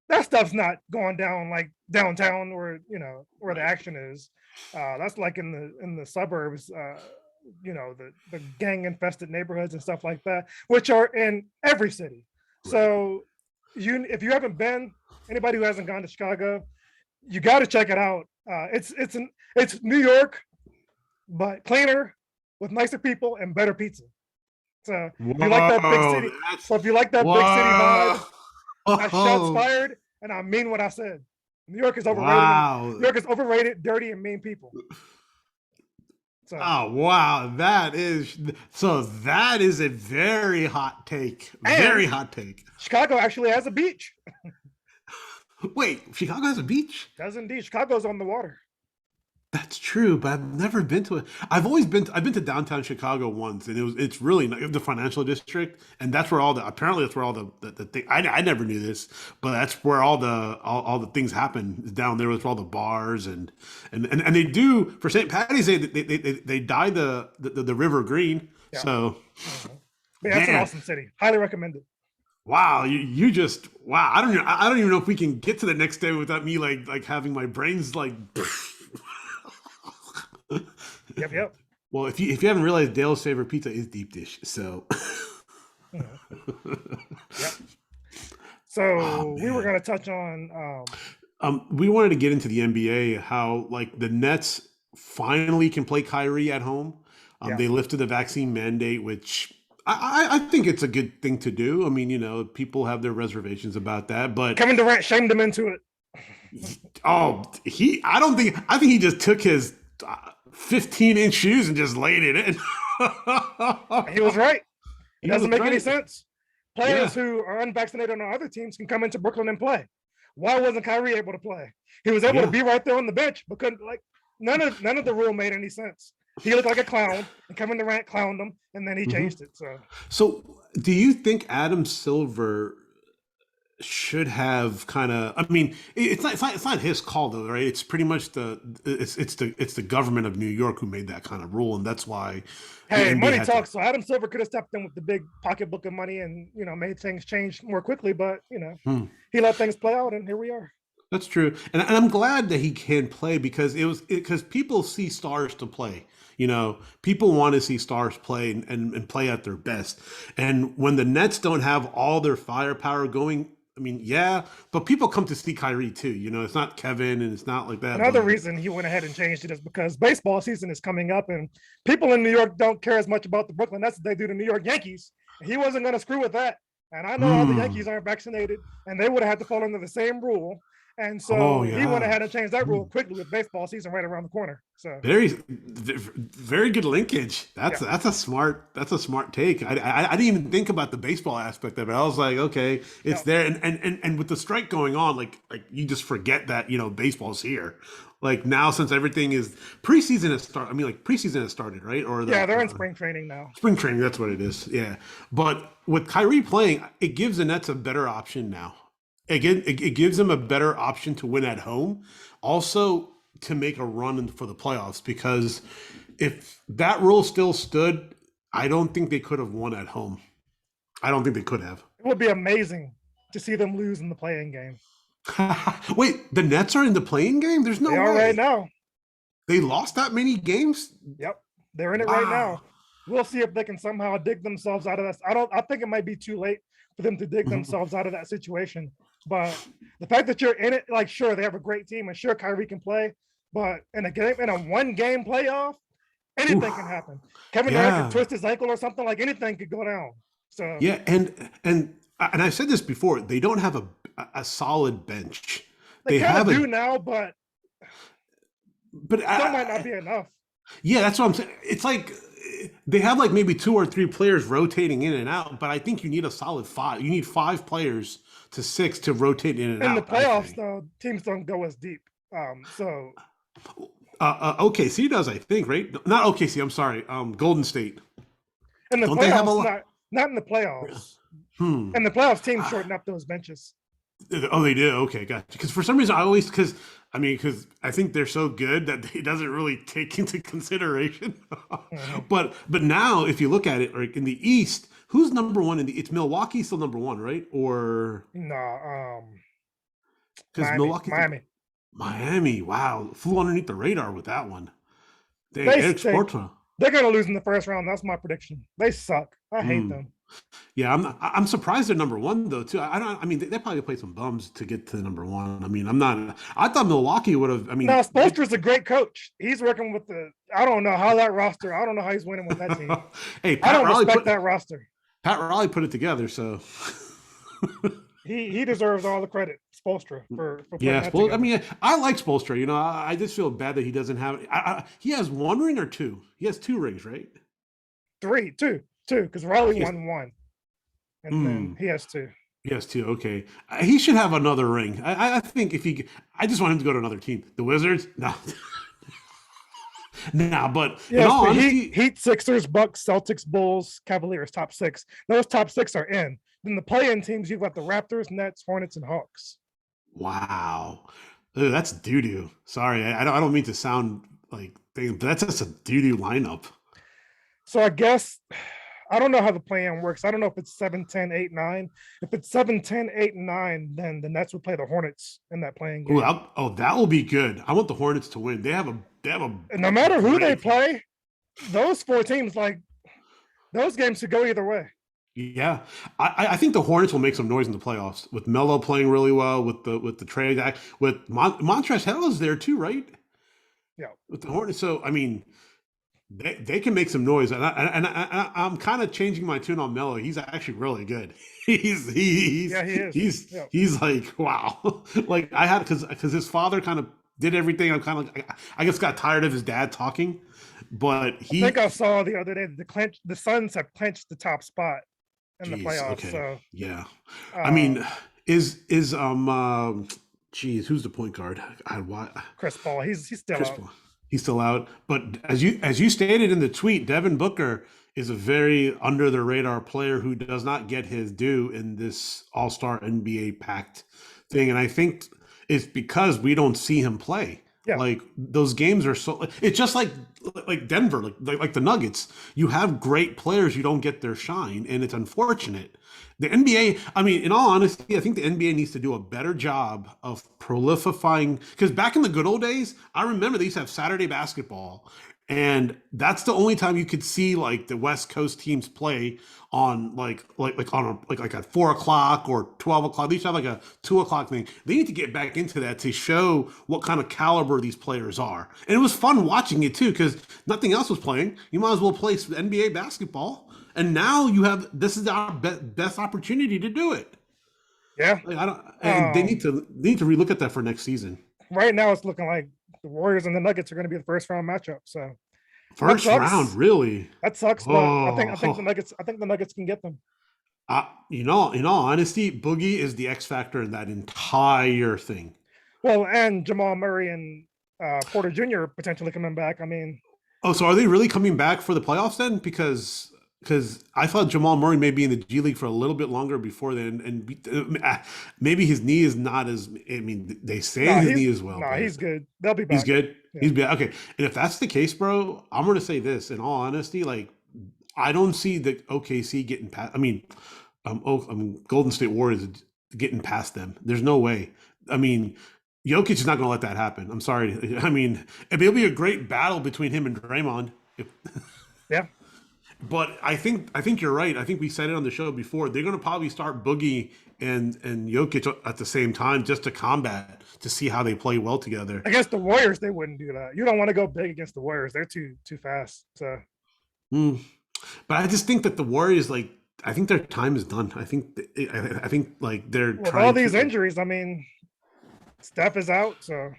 Speaker 1: that stuff's not going down like downtown where the
Speaker 2: Right.
Speaker 1: action is. That's like in the suburbs, the gang infested neighborhoods and stuff like that, which are in every city.
Speaker 2: Right.
Speaker 1: So if you haven't been, anybody who hasn't gone to Chicago, you got to check it out. It's New York, but cleaner with nicer people and better pizza. So if you like that big
Speaker 2: Whoa,
Speaker 1: city,
Speaker 2: that's
Speaker 1: so if you like that big city vibe,
Speaker 2: whoa.
Speaker 1: I shots fired, and I mean what I said. New York is overrated, and
Speaker 2: Wow.
Speaker 1: New York is overrated, dirty, and mean people. So,
Speaker 2: Oh wow, that is a very hot take. Very
Speaker 1: and
Speaker 2: hot take.
Speaker 1: Chicago actually has a beach.
Speaker 2: Wait, Chicago has a beach?
Speaker 1: Does indeed. Chicago's on the water.
Speaker 2: That's true, but I've never been to it. I've been to downtown Chicago once, and it's really the financial district, and that's where apparently that's where all the thing. I never knew this, but that's where all the things happen is down there with all the bars and they do for St. Patty's Day they dye the river green.
Speaker 1: Yeah.
Speaker 2: So
Speaker 1: But that's an
Speaker 2: man,
Speaker 1: awesome city. Highly recommend it.
Speaker 2: wow, you just wow. I don't even know if we can get to the next day without me like having my brains like.
Speaker 1: Yep, yep.
Speaker 2: Well, if you haven't realized, Dale's favorite pizza is deep dish. So,
Speaker 1: Yep.
Speaker 2: oh
Speaker 1: So we were
Speaker 2: man,
Speaker 1: going to touch on
Speaker 2: we wanted to get into the NBA. How like the Nets finally can play Kyrie at home.
Speaker 1: yeah,
Speaker 2: They lifted the vaccine mandate, which I think it's a good thing to do. I mean, people have their reservations about that, but
Speaker 1: Kevin Durant shamed him into it.
Speaker 2: oh, I think he just took his 15-inch shoes and just laid it in.
Speaker 1: He was right. It
Speaker 2: He was
Speaker 1: doesn't make any
Speaker 2: right.
Speaker 1: sense.
Speaker 2: Yeah,
Speaker 1: Players who are unvaccinated on other teams can come into Brooklyn and play. Why wasn't Kyrie able to play? He was able to
Speaker 2: yeah.
Speaker 1: be right there on the bench, but couldn't like none of the rule made any sense. He looked like a clown, and Kevin Durant clowned him, and then he
Speaker 2: Mhm.
Speaker 1: changed it. So
Speaker 2: So, do you think Adam Silver should have kind of? I mean, it's not his call though, right? It's pretty much it's the government of New York who made that kind of rule, and that's why the
Speaker 1: hey,
Speaker 2: NBA
Speaker 1: money
Speaker 2: had to.
Speaker 1: talks. So Adam Silver could have stepped in with the big pocketbook of money and made things change more quickly, but
Speaker 2: Hmm.
Speaker 1: he let things play out, and here we are.
Speaker 2: That's true, and I'm glad that he can play because because people see stars to play. People want to see stars play and play at their best. And when the Nets don't have all their firepower going, I mean, yeah, but people come to see Kyrie too. It's not Kevin and it's not like that.
Speaker 1: Another
Speaker 2: But
Speaker 1: reason he went ahead and changed it is because baseball season is coming up, and people in New York don't care as much about the Brooklyn Nets as they do the New York Yankees. He wasn't going to screw with that. And I know all the Yankees aren't vaccinated, and they would have had to fall under the same rule. And
Speaker 2: Oh
Speaker 1: so he went
Speaker 2: yeah.
Speaker 1: ahead and changed that rule quickly with baseball season right around the corner. So
Speaker 2: Very good linkage.
Speaker 1: yeah,
Speaker 2: That's a smart take. I didn't even think about the baseball aspect of it. I was like, okay,
Speaker 1: yeah,
Speaker 2: it's there, and with the strike going on, like you just forget that baseball's here. Like now, since everything is preseason has started. I mean, like preseason has started, right? Or
Speaker 1: yeah. They're in spring training now.
Speaker 2: spring training. That's what it is. Yeah, but with Kyrie playing, it gives the Nets a better option now. Again, it gives them a better option to win at home. Also, to make a run for the playoffs because if that rule still stood, I don't think they could have won at home. I don't think they could have.
Speaker 1: It would be amazing to see them lose in the playing game.
Speaker 2: Wait, the Nets are in the playing game? There's
Speaker 1: They
Speaker 2: no
Speaker 1: are right
Speaker 2: way.
Speaker 1: now.
Speaker 2: They lost that many games?
Speaker 1: Yep, they're in it right
Speaker 2: Wow.
Speaker 1: now. We'll see if they can somehow dig themselves out of this. I don't. I think it might be too late for them to dig
Speaker 2: Mhm.
Speaker 1: themselves out of that situation. But the fact that you're in it, like, sure, they have a great team, and sure, Kyrie can play. But in a one game playoff, anything can
Speaker 2: Oof.
Speaker 1: happen. Kevin Durant could
Speaker 2: Yeah.
Speaker 1: twist his ankle or something. Like anything could go down. So
Speaker 2: Yeah, and I said this before, they don't have a solid bench.
Speaker 1: they
Speaker 2: They
Speaker 1: kind of
Speaker 2: have
Speaker 1: do
Speaker 2: a
Speaker 1: now, but
Speaker 2: but
Speaker 1: still might not be enough.
Speaker 2: yeah, that's what I'm saying. It's like they have like maybe two or three players rotating in and out, but I think you need a solid five. You need five players to six to rotate in and
Speaker 1: In the
Speaker 2: out, I
Speaker 1: playoffs,
Speaker 2: think.
Speaker 1: though, teams don't go as deep. So
Speaker 2: OKC does, I think, right? Not OKC. I'm sorry. Golden State.
Speaker 1: in the
Speaker 2: Don't they have a
Speaker 1: playoffs,
Speaker 2: lot?
Speaker 1: not in the playoffs.
Speaker 2: Hmm.
Speaker 1: In the playoffs, teams
Speaker 2: Ah,
Speaker 1: shorten up those benches.
Speaker 2: Oh, they do. Okay, gotcha. Because for some reason, because I think they're so good that it doesn't really take into consideration.
Speaker 1: Mhm.
Speaker 2: But now, if you look at it, like in the East, who's number one in the? It's Milwaukee still number one, right? Or
Speaker 1: No,
Speaker 2: because Milwaukee,
Speaker 1: Miami.
Speaker 2: Miami, wow, flew underneath the radar with that one. Dang,
Speaker 1: They
Speaker 2: Eric
Speaker 1: stink.
Speaker 2: Sportra.
Speaker 1: They're gonna lose in the first round. That's my prediction. They suck. I hate
Speaker 2: Hmm.
Speaker 1: them.
Speaker 2: Yeah, I'm surprised they're number one though too. I don't. I mean, they probably play some bums to get to number one. I mean, I'm not. I thought Milwaukee would have. I
Speaker 1: Now,
Speaker 2: mean,
Speaker 1: Spoelstra's a great coach. He's working with the. I don't know how that roster. I don't know how he's winning with that team.
Speaker 2: hey,
Speaker 1: I don't respect that roster.
Speaker 2: Pat Riley put it together. So
Speaker 1: He deserves all the credit, Spoelstra, for putting
Speaker 2: yeah,
Speaker 1: that
Speaker 2: I
Speaker 1: together.
Speaker 2: mean, I like Spolstra. I just feel bad that he doesn't have. He has one ring or two. He has two rings, right?
Speaker 1: Two, because Riley
Speaker 2: Yes.
Speaker 1: won one, and then
Speaker 2: Hmm.
Speaker 1: he has two.
Speaker 2: Yes, two. Okay, he should have another ring. I think if he, I just want him to go to another team. The Wizards, no, nah. But in
Speaker 1: Yes,
Speaker 2: all
Speaker 1: the
Speaker 2: honesty,
Speaker 1: Heat, Sixers, Bucks, Celtics, Bulls, Cavaliers, top six. Those top six are in. Then the play-in teams, you've got the Raptors, Nets, Hornets, and Hawks.
Speaker 2: wow, ugh, that's doo doo. Sorry, I don't mean to sound like thing, but that's just a doo doo lineup.
Speaker 1: So I guess I don't know how the play-in works. I don't know if it's 7, 10, 8, 9. If it's 7, 10, 8, and 9, then the Nets would play the Hornets in that playing
Speaker 2: Ooh,
Speaker 1: game.
Speaker 2: that will be good. I want the Hornets to win. They have a
Speaker 1: And no matter who they
Speaker 2: great.
Speaker 1: play, those four teams, like those games could go either way.
Speaker 2: Yeah, I think the Hornets will make some noise in the playoffs with Melo playing really well with the trade act with Montrezl Harrell is there too, right?
Speaker 1: Yeah.
Speaker 2: With the Hornets, so I mean they can make some noise, I'm kind of changing my tune on Melo. He's actually really good.
Speaker 1: Yeah, he is. Yeah.
Speaker 2: He's like wow, like I had because his father kind of did everything. I'm kind of I guess got tired of his dad talking, but
Speaker 1: I think I saw the other day that the Suns have clinched the top spot in the
Speaker 2: geez,
Speaker 1: playoffs.
Speaker 2: okay,
Speaker 1: So
Speaker 2: yeah. I
Speaker 1: uh
Speaker 2: mean, is geez, who's the point guard? Why
Speaker 1: Chris Paul, he's still
Speaker 2: Chris
Speaker 1: out.
Speaker 2: Paul? He's still out. But as you stated in the tweet, Devin Booker is a very under the radar player who does not get his due in this All Star NBA packed thing, and I think it's because we don't see him play.
Speaker 1: Yeah.
Speaker 2: Like those games are so. It's just like Denver, like the Nuggets. You have great players, you don't get their shine, and it's unfortunate. The NBA, I mean, in all honesty, I think the NBA needs to do a better job of prolifying. Because back in the good old days, I remember they used to have Saturday basketball, And that's the only time you could see like the West Coast teams play on on like at 4 o'clock or 12 o'clock. They used to have like a 2 o'clock thing. They need to get back into that to show what kind of caliber these players are. And it was fun watching it too because nothing else was playing. You might as well play NBA basketball. And now you have this is our best opportunity to do it.
Speaker 1: Yeah.
Speaker 2: Like I don't, and they need to relook at that for next season.
Speaker 1: Right now it's looking like the Warriors and the Nuggets are going to be the first round matchup. So that
Speaker 2: First round,
Speaker 1: sucks.
Speaker 2: really?
Speaker 1: That sucks, but I think the
Speaker 2: Oh,
Speaker 1: Nuggets can get them.
Speaker 2: in all honesty, Boogie is the X factor in that entire thing.
Speaker 1: Well, and Jamal Murray and Porter Jr. potentially coming back. I mean,
Speaker 2: Oh, so are they really coming back for the playoffs then? Because I thought Jamal Murray may be in the G League for a little bit longer before then, and maybe his knee is not as. I mean, they say
Speaker 1: no,
Speaker 2: his knee is well, but
Speaker 1: he's good. They'll be
Speaker 2: he's
Speaker 1: back.
Speaker 2: good.
Speaker 1: Yeah.
Speaker 2: He's good. Okay, and if that's the case, bro, I'm gonna say this in all honesty, like I don't see the OKC getting past. I mean, Golden State Warriors getting past them. There's no way. I mean, Jokic is not going to let that happen. I'm sorry. I mean, it'll be a great battle between him and Draymond.
Speaker 1: Yeah.
Speaker 2: But I think you're right. I think we said it on the show before. They're going to probably start Boogie and Jokic at the same time just to combat to see how they play well together.
Speaker 1: Against the Warriors, they wouldn't do that. You don't want to go big against the Warriors. They're too fast. So
Speaker 2: Mm. But I just think that the Warriors, like, I think their time is done. I think like they're
Speaker 1: with all
Speaker 2: trying to
Speaker 1: these
Speaker 2: like.
Speaker 1: injuries, I mean, Steph is out. So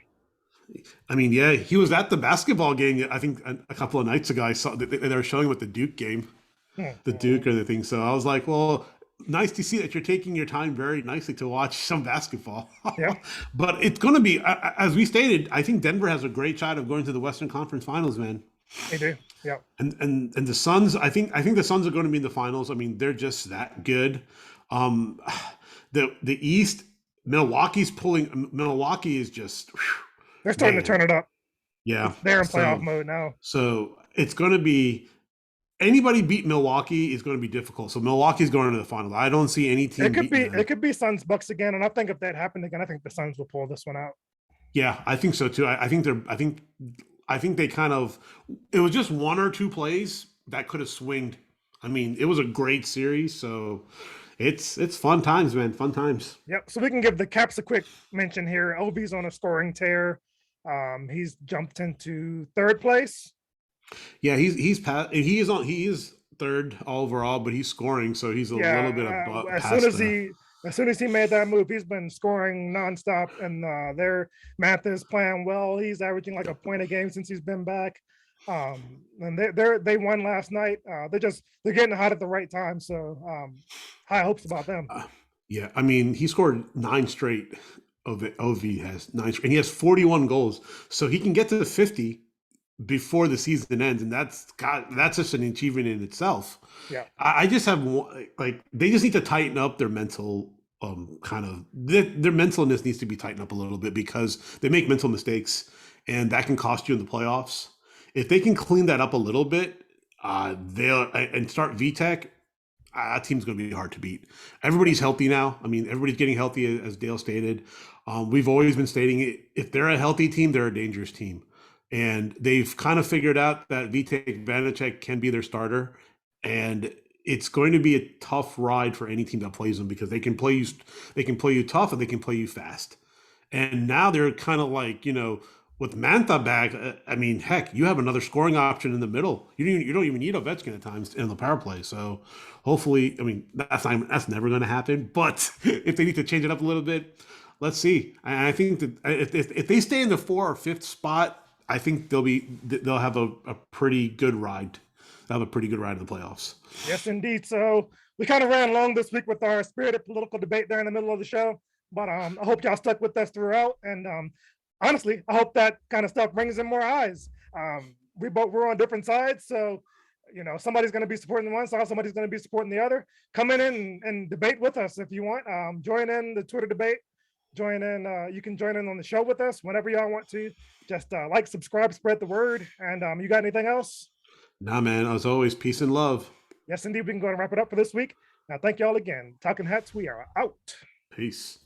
Speaker 2: I mean, yeah, he was at the basketball game. I think a couple of nights ago. I saw that they were showing him at the Duke game, the Duke or the thing. So I was like, well, nice to see that you're taking your time very nicely to watch some basketball.
Speaker 1: yeah,
Speaker 2: But it's going to be, as we stated, I think Denver has a great shot of going to the Western Conference Finals, man.
Speaker 1: they do. Yeah.
Speaker 2: And the Suns, I think the Suns are going to be in the finals. I mean, they're just that good. Um, the East, Milwaukee is just
Speaker 1: They're starting to
Speaker 2: man,
Speaker 1: turn it up.
Speaker 2: yeah.
Speaker 1: They're in playoff
Speaker 2: So
Speaker 1: mode now.
Speaker 2: so it's going to be anybody beat Milwaukee is going to be difficult. So Milwaukee's going into the finals. I don't see any team beating them.
Speaker 1: It could be Suns Bucks again. And I think if that happened again, I think the Suns will pull this one out.
Speaker 2: Yeah, I think so too. I think they're. I think they kind of. It was just one or two plays that could have swinged. I mean, it was a great series, so it's fun times, man. Fun times.
Speaker 1: Yep. So we can give the Caps a quick mention here. Ovi's on a scoring tear. He's jumped into third place.
Speaker 2: Yeah, he is third overall, but he's scoring, so he's a little bit past the.
Speaker 1: As soon as he made that move, he's been scoring nonstop, and their math is playing well. He's averaging like a point a game since he's been back. And they won last night. They're getting hot at the right time. So high hopes about them.
Speaker 2: Yeah, I mean, he scored nine straight. Ov has nine, and he has 41 goals, so he can get to the 50 before the season ends, and that's just an achievement in itself.
Speaker 1: Yeah.
Speaker 2: I just have like they just need to tighten up their mental kind of their mentalness needs to be tightened up a little bit because they make mental mistakes and that can cost you in the playoffs. If they can clean that up a little bit, they'll and start VTech. That team's going to be hard to beat. Everybody's healthy now. I mean, everybody's getting healthy, as Dale stated. We've always been stating it. If they're a healthy team, they're a dangerous team. And they've kind of figured out that Vitek Vanacek can be their starter. And it's going to be a tough ride for any team that plays them because they can play you tough and they can play you fast. And now they're kind of like, with Mantha back, I mean, heck, you have another scoring option in the middle. You don't even need Ovechkin at times in the power play. So hopefully, I mean, that's never going to happen. But if they need to change it up a little bit, let's see. I think that if they stay in the 4th or 5th spot, I think they'll have a pretty good ride. They'll have a pretty good ride in the playoffs.
Speaker 1: Yes, indeed. So we kind of ran long this week with our spirited political debate there in the middle of the show. But I hope y'all stuck with us throughout. And honestly, I hope that kind of stuff brings in more eyes. We're on different sides, so somebody's going to be supporting one side, somebody's going to be supporting the other. Come in and debate with us if you want. Join in the Twitter debate. You can join in on the show with us whenever y'all want to. Just like, subscribe, spread the word. And you got anything else?
Speaker 2: Nah, man. As always, peace and love.
Speaker 1: Yes, indeed. We can go and wrap it up for this week. Now, thank y'all again. Talking Hats, we are out.
Speaker 2: Peace.